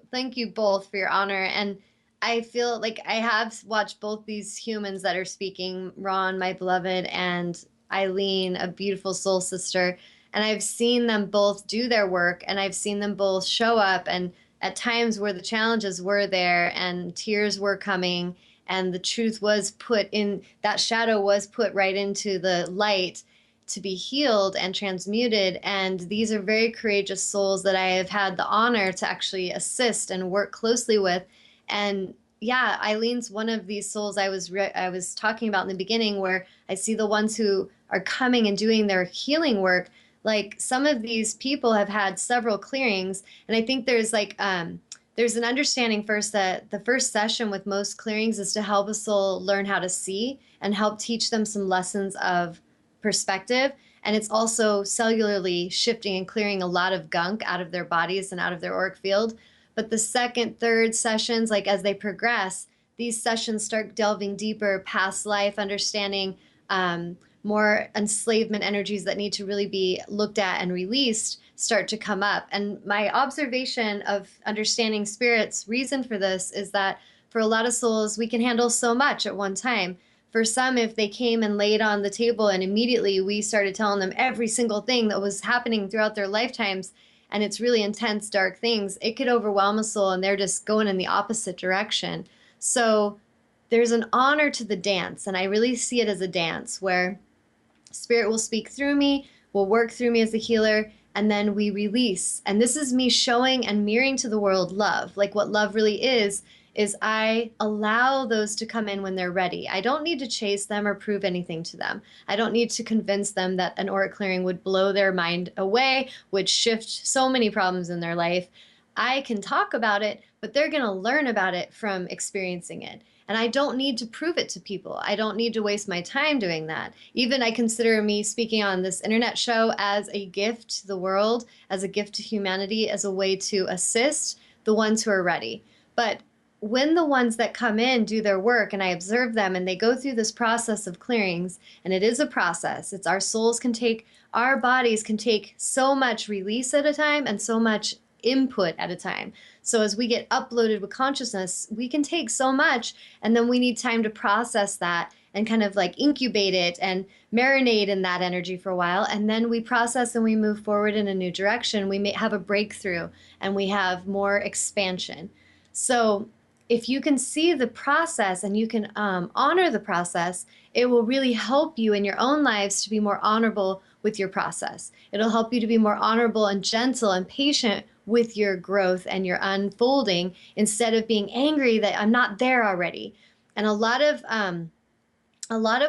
both for your honor. And I feel like I have watched both these humans that are speaking, Ron, my beloved, and Eileen, a beautiful soul sister. And I've seen them both do their work, and I've seen them both show up, and at times where the challenges were there and tears were coming, and the truth was put in, that shadow was put right into the light to be healed and transmuted. And these are very courageous souls that I have had the honor to actually assist and work closely with. And yeah, Eileen's one of these souls I was talking about in the beginning, where I see the ones who are coming and doing their healing work. Like some of these people have had several clearings, and I think there's an understanding first that the first session with most clearings is to help a soul learn how to see and help teach them some lessons of perspective. And it's also cellularly shifting and clearing a lot of gunk out of their bodies and out of their auric field. But the second, third sessions, like as they progress, these sessions start delving deeper past life, understanding more enslavement energies that need to really be looked at and released start to come up. And my observation of understanding spirit's reason for this is that for a lot of souls, we can handle so much at one time. For some, if they came and laid on the table and immediately we started telling them every single thing that was happening throughout their lifetimes, and it's really intense, dark things, it could overwhelm a soul and they're just going in the opposite direction. So there's an honor to the dance, and I really see it as a dance where spirit will speak through me, will work through me as a healer, and then we release. And this is me showing and mirroring to the world love. Like what love really is I allow those to come in when they're ready. I don't need to chase them or prove anything to them. I don't need to convince them that an auric clearing would blow their mind away, would shift so many problems in their life. I can talk about it, but they're going to learn about it from experiencing it. And I don't need to prove it to people. I don't need to waste my time doing that. Even I consider me speaking on this internet show as a gift to the world, as a gift to humanity, as a way to assist the ones who are ready. But when the ones that come in do their work and I observe them and they go through this process of clearings, and it is a process, it's our souls can take, our bodies can take so much release at a time and so much input at a time. So as we get uploaded with consciousness, we can take so much, and then we need time to process that and kind of like incubate it and marinate in that energy for a while. And then we process and we move forward in a new direction. We may have a breakthrough and we have more expansion. So if you can see the process and you can honor the process, it will really help you in your own lives to be more honorable with your process. It'll help you to be more honorable and gentle and patient with your growth and your unfolding, instead of being angry that I'm not there already. And a lot of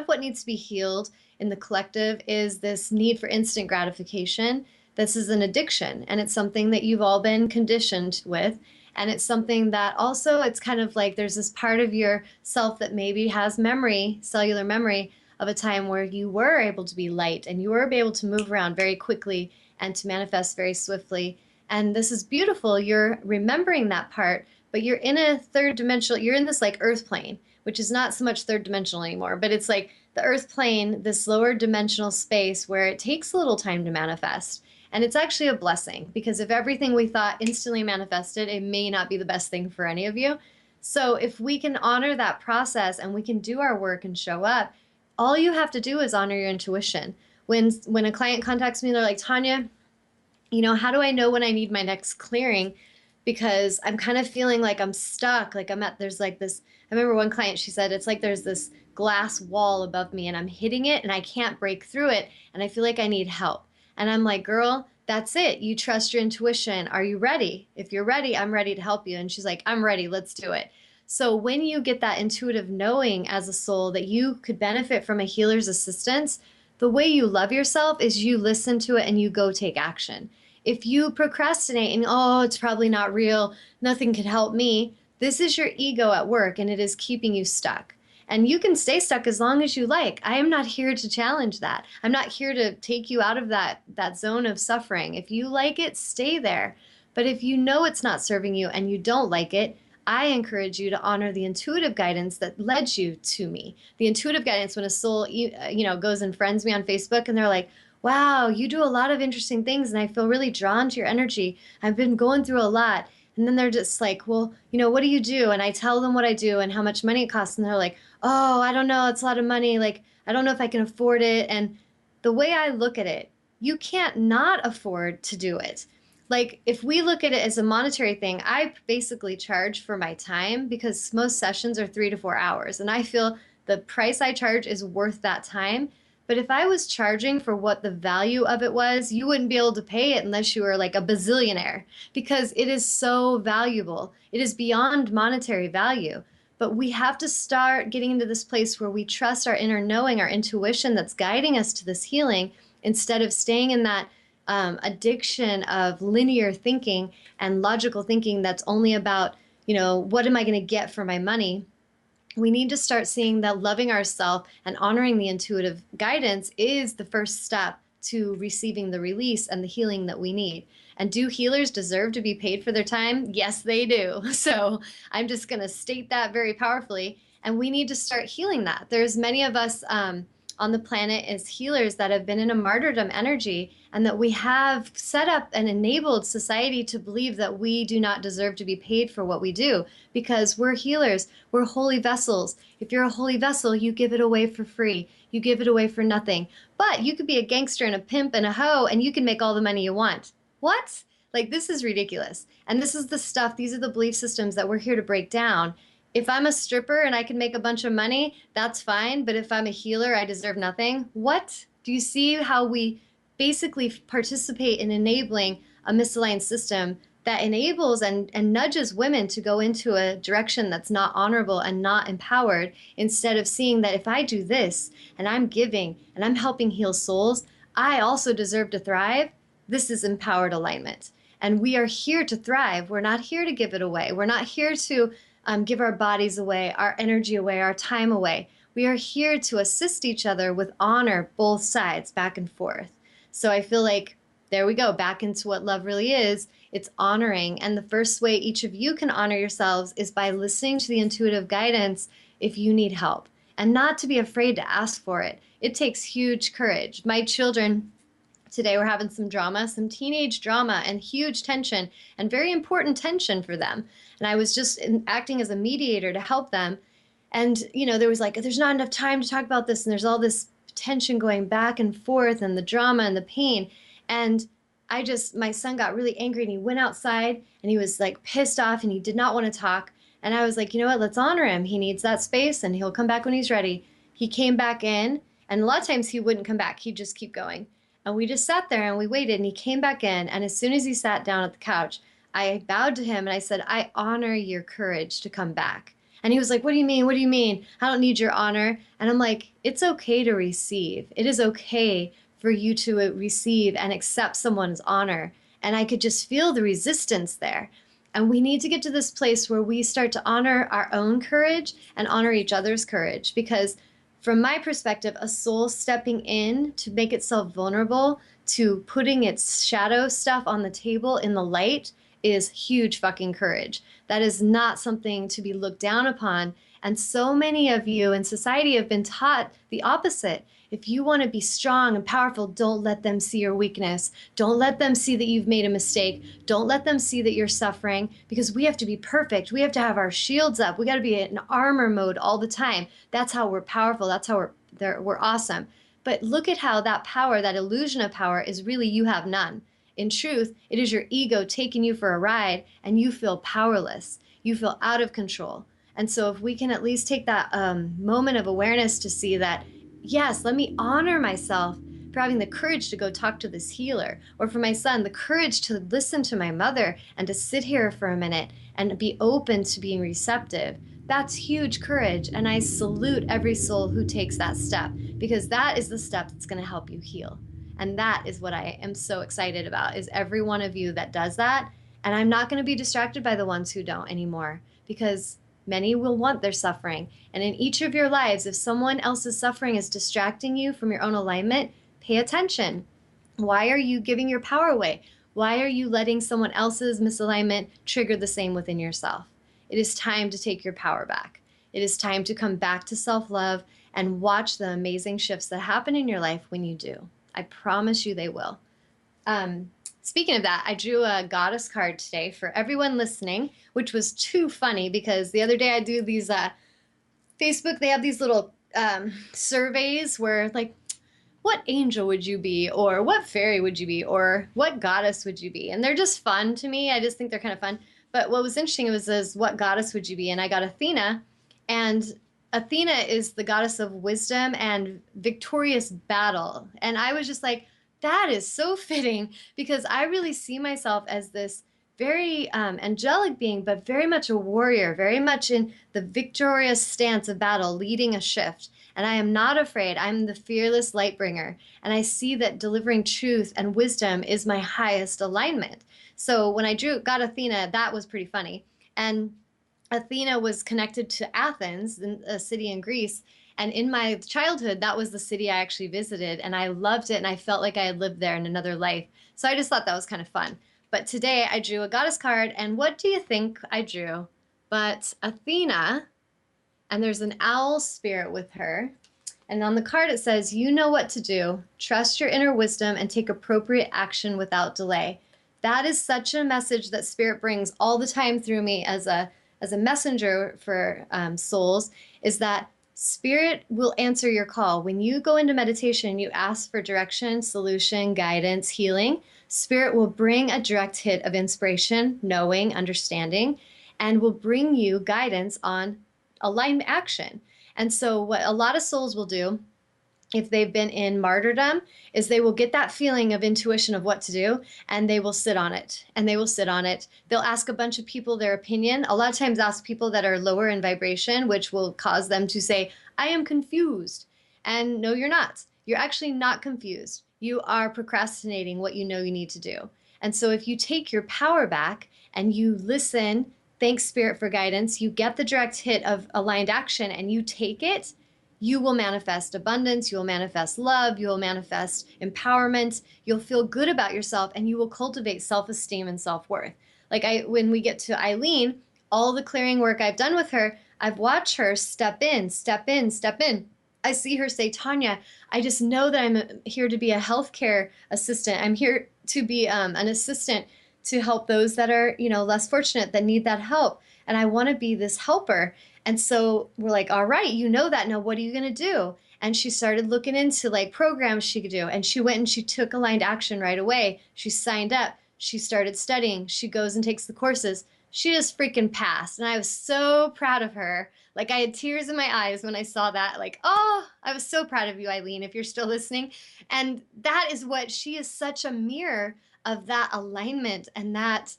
what needs to be healed in the collective is this need for instant gratification. This is an addiction, and it's something that you've all been conditioned with. And it's something that also, it's kind of like there's this part of your self that maybe has memory, cellular memory, of a time where you were able to be light and you were able to move around very quickly and to manifest very swiftly. And this is beautiful. You're remembering that part, but you're in a third dimensional, you're in this like earth plane, which is not so much third dimensional anymore, but it's like the earth plane, this lower dimensional space where it takes a little time to manifest. And it's actually a blessing, because if everything we thought instantly manifested, it may not be the best thing for any of you. So if we can honor that process and we can do our work and show up, all you have to do is honor your intuition. When a client contacts me, they're like, Tawnya, how do I know when I need my next clearing? Because I'm kind of feeling like I'm stuck. Like there's like this, I remember one client, she said, it's like there's this glass wall above me and I'm hitting it and I can't break through it. And I feel like I need help. And I'm like, girl, that's it. You trust your intuition. Are you ready? If you're ready, I'm ready to help you. And she's like, I'm ready. Let's do it. So when you get that intuitive knowing as a soul that you could benefit from a healer's assistance, the way you love yourself is you listen to it and you go take action. If you procrastinate and, oh, it's probably not real, nothing can help me, this is your ego at work and it is keeping you stuck. And you can stay stuck as long as you like. I am not here to challenge that. I'm not here to take you out of that zone of suffering. If you like it, stay there. But if you know it's not serving you and you don't like it, I encourage you to honor the intuitive guidance that led you to me. The intuitive guidance, when a soul, goes and friends me on Facebook and they're like, wow, you do a lot of interesting things and I feel really drawn to your energy. I've been going through a lot. And then they're just like, well, what do you do? And I tell them what I do and how much money it costs. And they're like, oh, I don't know. It's a lot of money. Like, I don't know if I can afford it. And the way I look at it, you can't not afford to do it. Like, if we look at it as a monetary thing, I basically charge for my time because most sessions are 3 to 4 hours. And I feel the price I charge is worth that time. But if I was charging for what the value of it was, you wouldn't be able to pay it unless you were like a bazillionaire, because it is so valuable. It is beyond monetary value. But we have to start getting into this place where we trust our inner knowing, our intuition that's guiding us to this healing, instead of staying in that addiction of linear thinking and logical thinking that's only about, what am I going to get for my money? We need to start seeing that loving ourselves and honoring the intuitive guidance is the first step to receiving the release and the healing that we need. And do healers deserve to be paid for their time? Yes, they do. So I'm just going to state that very powerfully. And we need to start healing that. There's many of us on the planet as healers that have been in a martyrdom energy, and that we have set up and enabled society to believe that we do not deserve to be paid for what we do, because we're healers, we're holy vessels. If you're a holy vessel, you give it away for free, you give it away for nothing. But you could be a gangster and a pimp and a hoe and you can make all the money you want. What? Like, this is ridiculous. And this is the stuff, these are the belief systems that we're here to break down. If I'm a stripper and I can make a bunch of money, that's fine. But if I'm a healer, I deserve nothing. What? Do you see how we basically participate in enabling a misaligned system that enables and nudges women to go into a direction that's not honorable and not empowered, instead of seeing that if I do this and I'm giving and I'm helping heal souls, I also deserve to thrive? This is empowered alignment. And we are here to thrive. We're not here to give it away. We're not here to give our bodies away, our energy away, our time away. We are here to assist each other with honor, both sides, back and forth. So I feel like there we go, back into what love really is. It's honoring. And the first way each of you can honor yourselves is by listening to the intuitive guidance if you need help, and not to be afraid to ask for it. It takes huge courage. My children today were having some drama, some teenage drama, and huge tension, and very important tension for them. And I was just acting as a mediator to help them. And, there was like, there's not enough time to talk about this. And there's all this tension going back and forth, and the drama and the pain. And my son got really angry, and he went outside, and he was like pissed off, and he did not want to talk. And I was like, you know what, let's honor him. He needs that space, and he'll come back when he's ready. He came back in, and a lot of times he wouldn't come back. He'd just keep going. And we just sat there and we waited, and he came back in. And as soon as he sat down at the couch, I bowed to him and I said, I honor your courage to come back. And he was like, what do you mean? What do you mean? I don't need your honor. And I'm like, it's okay to receive. It is okay for you to receive and accept someone's honor. And I could just feel the resistance there. And we need to get to this place where we start to honor our own courage and honor each other's courage. Because from my perspective, a soul stepping in to make itself vulnerable, to putting its shadow stuff on the table in the light, is huge fucking courage. That is not something to be looked down upon. And so many of you in society have been taught the opposite. If you want to be strong and powerful, don't let them see your weakness. Don't let them see that you've made a mistake. Don't let them see that you're suffering, because we have to be perfect. We have to have our shields up. We got to be in armor mode all the time. That's how we're powerful. That's how we're awesome. But look at how that power, that illusion of power, is really you have none. In truth, it is your ego taking you for a ride, and you feel powerless. You feel out of control. And so if we can at least take that moment of awareness to see that, yes, let me honor myself for having the courage to go talk to this healer, or for my son, the courage to listen to my mother and to sit here for a minute and be open to being receptive. That's huge courage. And I salute every soul who takes that step, because that is the step that's going to help you heal. And that is what I am so excited about, is every one of you that does that. And I'm not going to be distracted by the ones who don't anymore, because many will want their suffering. And in each of your lives, if someone else's suffering is distracting you from your own alignment, pay attention. Why are you giving your power away? Why are you letting someone else's misalignment trigger the same within yourself? It is time to take your power back. It is time to come back to self-love and watch the amazing shifts that happen in your life when you do. I promise you they will. Speaking of that, I drew a goddess card today for everyone listening, which was too funny because the other day I do these Facebook, they have these little surveys where like, what angel would you be? Or what fairy would you be? Or what goddess would you be? And they're just fun to me. I just think they're kind of fun. But what was interesting was what goddess would you be? And I got Athena. And Athena is the goddess of wisdom and victorious battle. And I was just like, that is so fitting, because I really see myself as this very angelic being, but very much a warrior, very much in the victorious stance of battle, leading a shift. And I am not afraid. I'm the fearless light bringer. And I see that delivering truth and wisdom is my highest alignment. So when I got Athena, that was pretty funny. And Athena was connected to Athens, a city in Greece. And in my childhood, that was the city I actually visited. And I loved it. And I felt like I had lived there in another life. So I just thought that was kind of fun. But today I drew a goddess card. And what do you think I drew? But Athena, and there's an owl spirit with her. And on the card it says, you know what to do. Trust your inner wisdom and take appropriate action without delay. That is such a message that Spirit brings all the time through me as a messenger for souls, is that Spirit will answer your call. When you go into meditation, you ask for direction, solution, guidance, healing. Spirit will bring a direct hit of inspiration, knowing, understanding, and will bring you guidance on aligned action. And so what a lot of souls will do, if they've been in martyrdom, is they will get that feeling of intuition of what to do, and they will sit on it, and they will sit on it. They'll ask a bunch of people their opinion. A lot of times ask people that are lower in vibration, which will cause them to say, I am confused. And no, you're not. You're actually not confused. You are procrastinating what you know you need to do. And so if you take your power back and you listen, thank Spirit for guidance, you get the direct hit of aligned action and you take it, you will manifest abundance, you will manifest love, you will manifest empowerment, you'll feel good about yourself, and you will cultivate self-esteem and self-worth. Like when we get to Eileen, all the clearing work I've done with her, I've watched her step in, step in, step in. I see her say, Tawnya, I just know that I'm here to be a healthcare assistant. I'm here to be an assistant to help those that are, less fortunate, that need that help. And I want to be this helper. And so we're like, all right, you know that. Now, what are you going to do? And she started looking into like programs she could do. And she went and she took aligned action right away. She signed up. She started studying. She goes and takes the courses. She just freaking passed. And I was so proud of her. Like I had tears in my eyes when I saw that. Like, oh, I was so proud of you, Eileen, if you're still listening. And that is what she is, such a mirror of that alignment and that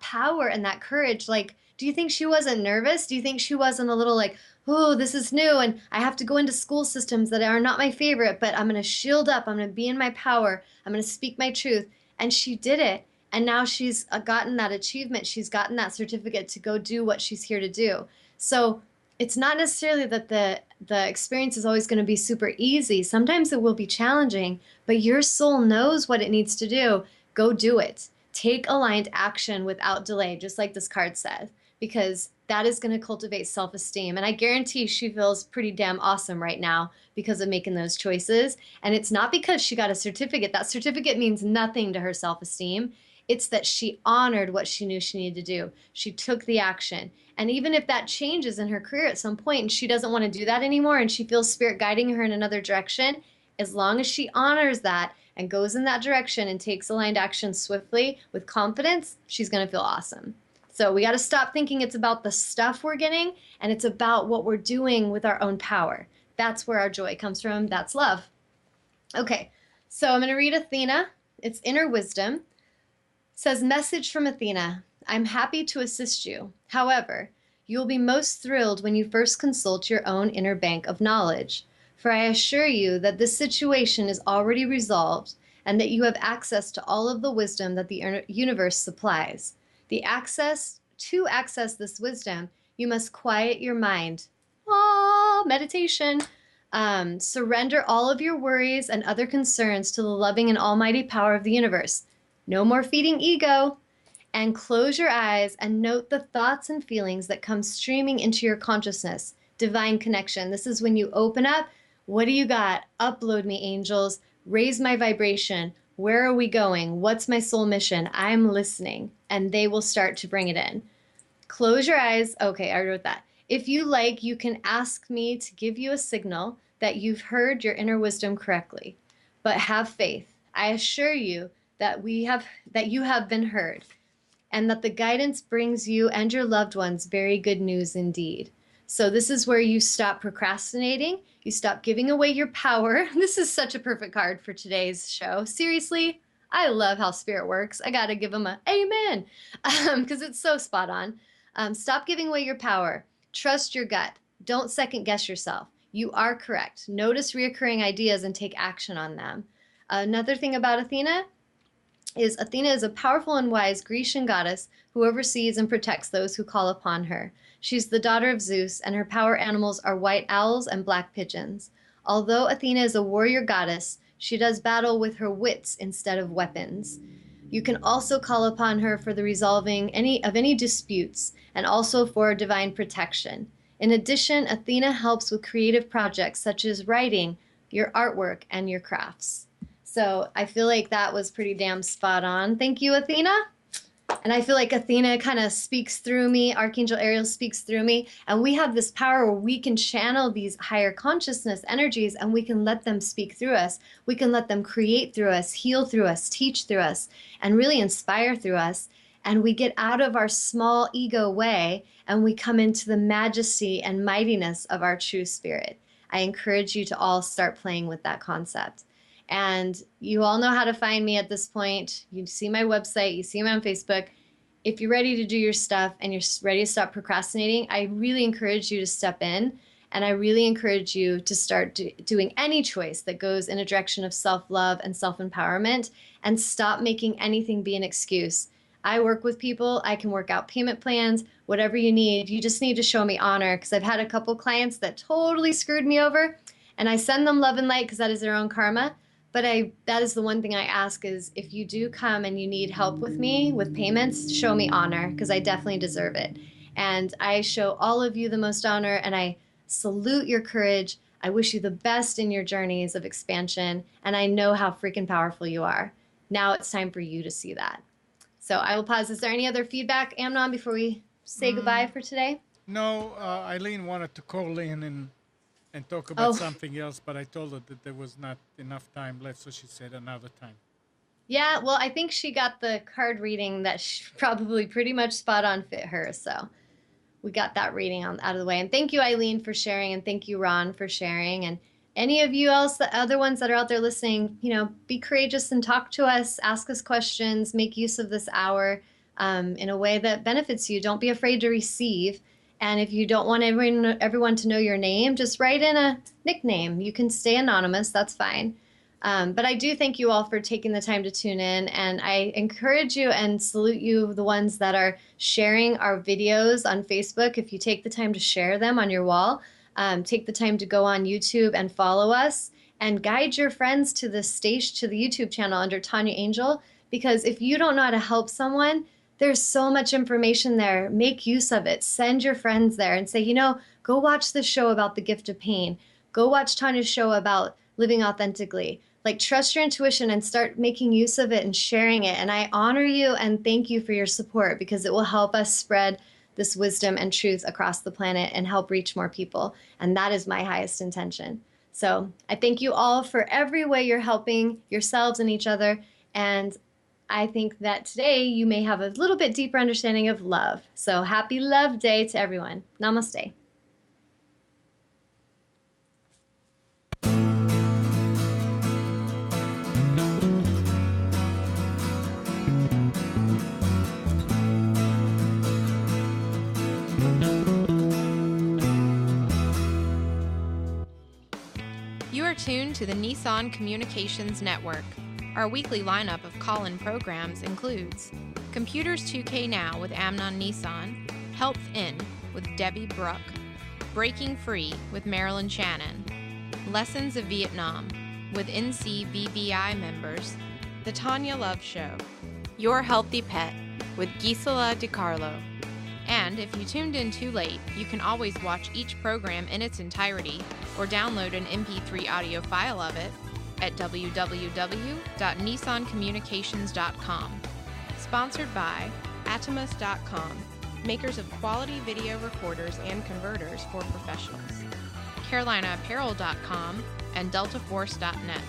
power and that courage. Like, do you think she wasn't nervous? Do you think she wasn't a little like, oh, this is new and I have to go into school systems that are not my favorite, but I'm going to shield up. I'm going to be in my power. I'm going to speak my truth. And she did it. And now she's gotten that achievement. She's gotten that certificate to go do what she's here to do. So it's not necessarily that the experience is always going to be super easy. Sometimes it will be challenging, but your soul knows what it needs to do. Go do it. Take aligned action without delay, just like this card says, because that is going to cultivate self-esteem. And I guarantee she feels pretty damn awesome right now because of making those choices. And it's not because she got a certificate. That certificate means nothing to her self-esteem. It's that she honored what she knew she needed to do. She took the action. And even if that changes in her career at some point and she doesn't want to do that anymore and she feels Spirit guiding her in another direction, as long as she honors that and goes in that direction and takes aligned action swiftly with confidence, she's going to feel awesome. So we got to stop thinking it's about the stuff we're getting, and it's about what we're doing with our own power. That's where our joy comes from. That's love. Okay, so I'm going to read Athena. It's Inner Wisdom. It says, message from Athena. I'm happy to assist you. However, you will be most thrilled when you first consult your own inner bank of knowledge. For I assure you that this situation is already resolved and that you have access to all of the wisdom that the universe supplies. To access this wisdom, you must quiet your mind. Meditation. Surrender all of your worries and other concerns to the loving and almighty power of the universe. No more feeding ego. And close your eyes and note the thoughts and feelings that come streaming into your consciousness. Divine connection. This is when you open up. What do you got? Upload me, angels. Raise my vibration. Where are we going? What's my soul mission? I'm listening. And they will start to bring it in. Close your eyes. Okay, I wrote that. If you like, you can ask me to give you a signal that you've heard your inner wisdom correctly. But have faith. I assure you that you have been heard, and that the guidance brings you and your loved ones very good news indeed. So this is where you stop procrastinating. You stop giving away your power. This is such a perfect card for today's show. Seriously, I love how Spirit works. I got to give them an amen because it's so spot on. Stop giving away your power. Trust your gut. Don't second guess yourself. You are correct. Notice reoccurring ideas and take action on them. Another thing about Athena is a powerful and wise Grecian goddess who oversees and protects those who call upon her. She's the daughter of Zeus, and her power animals are white owls and black pigeons. Although Athena is a warrior goddess, she does battle with her wits instead of weapons. You can also call upon her for the resolving any disputes, and also for divine protection. In addition, Athena helps with creative projects such as writing, your artwork, and your crafts. So I feel like that was pretty damn spot on. Thank you, Athena. And I feel like Athena kind of speaks through me. Archangel Ariel speaks through me. And we have this power where we can channel these higher consciousness energies and we can let them speak through us. We can let them create through us, heal through us, teach through us, and really inspire through us. And we get out of our small ego way and we come into the majesty and mightiness of our true spirit. I encourage you to all start playing with that concept. And you all know how to find me at this point. You see my website, you see me on Facebook. If you're ready to do your stuff and you're ready to stop procrastinating, I really encourage you to step in And I really encourage you to start doing any choice that goes in a direction of self-love and self-empowerment, and stop making anything be an excuse. I work with people. I can work out payment plans, whatever you need. You just need to show me honor, because I've had a couple clients that totally screwed me over, and I send them love and light because that is their own karma. But that is the one thing I ask is, if you do come and you need help with me with payments, show me honor, because I definitely deserve it. And I show all of you the most honor, and I salute your courage. I wish you the best in your journeys of expansion, and I know how freaking powerful you are. Now it's time for you to see that. So I will pause. Is there any other feedback, Amnon, before we say goodbye for today? No, Eileen wanted to call in and talk about Oh, something else, but I told her that there was not enough time left, so she said another time. yeah. Well, I think she got the card reading that probably pretty much spot on fit her. So we got that reading out of the way. And thank you, Eileen, for sharing. And thank you, Ron, for sharing. And any of you else, the other ones that are out there listening, be courageous and talk to us, ask us questions, make use of this hour in a way that benefits you. Don't be afraid to receive. And if you don't want everyone to know your name, just write in a nickname. You can stay anonymous. That's fine. But I do thank you all for taking the time to tune in. And I encourage you and salute you, the ones that are sharing our videos on Facebook. If you take the time to share them on your wall, take the time to go on YouTube and follow us, and guide your friends to the YouTube channel under Tawnya Angel. Because if you don't know how to help someone, there's so much information there. Make use of it. Send your friends there and say, go watch the show about the gift of pain. Go watch Tanya's show about living authentically. Like, trust your intuition and start making use of it and sharing it. And I honor you and thank you for your support, because it will help us spread this wisdom and truth across the planet and help reach more people. And that is my highest intention. So I thank you all for every way you're helping yourselves and each other. And I think that today you may have a little bit deeper understanding of love. So happy Love Day to everyone. Namaste. You are tuned to the Nissan Communications Network. Our weekly lineup of call-in programs includes Computers 2K Now with Amnon Nissan, Health In with Debbie Bruck, Breaking Free with Marilyn Shannon, Lessons of Vietnam with NCBVI members, The Tawnya Love Show, Your Healthy Pet with Gisela DiCarlo. And if you tuned in too late, you can always watch each program in its entirety or download an MP3 audio file of it at www.nissancommunications.com. Sponsored by Atomus.com, makers of quality video recorders and converters for professionals, CarolinaApparel.com, and DeltaForce.net.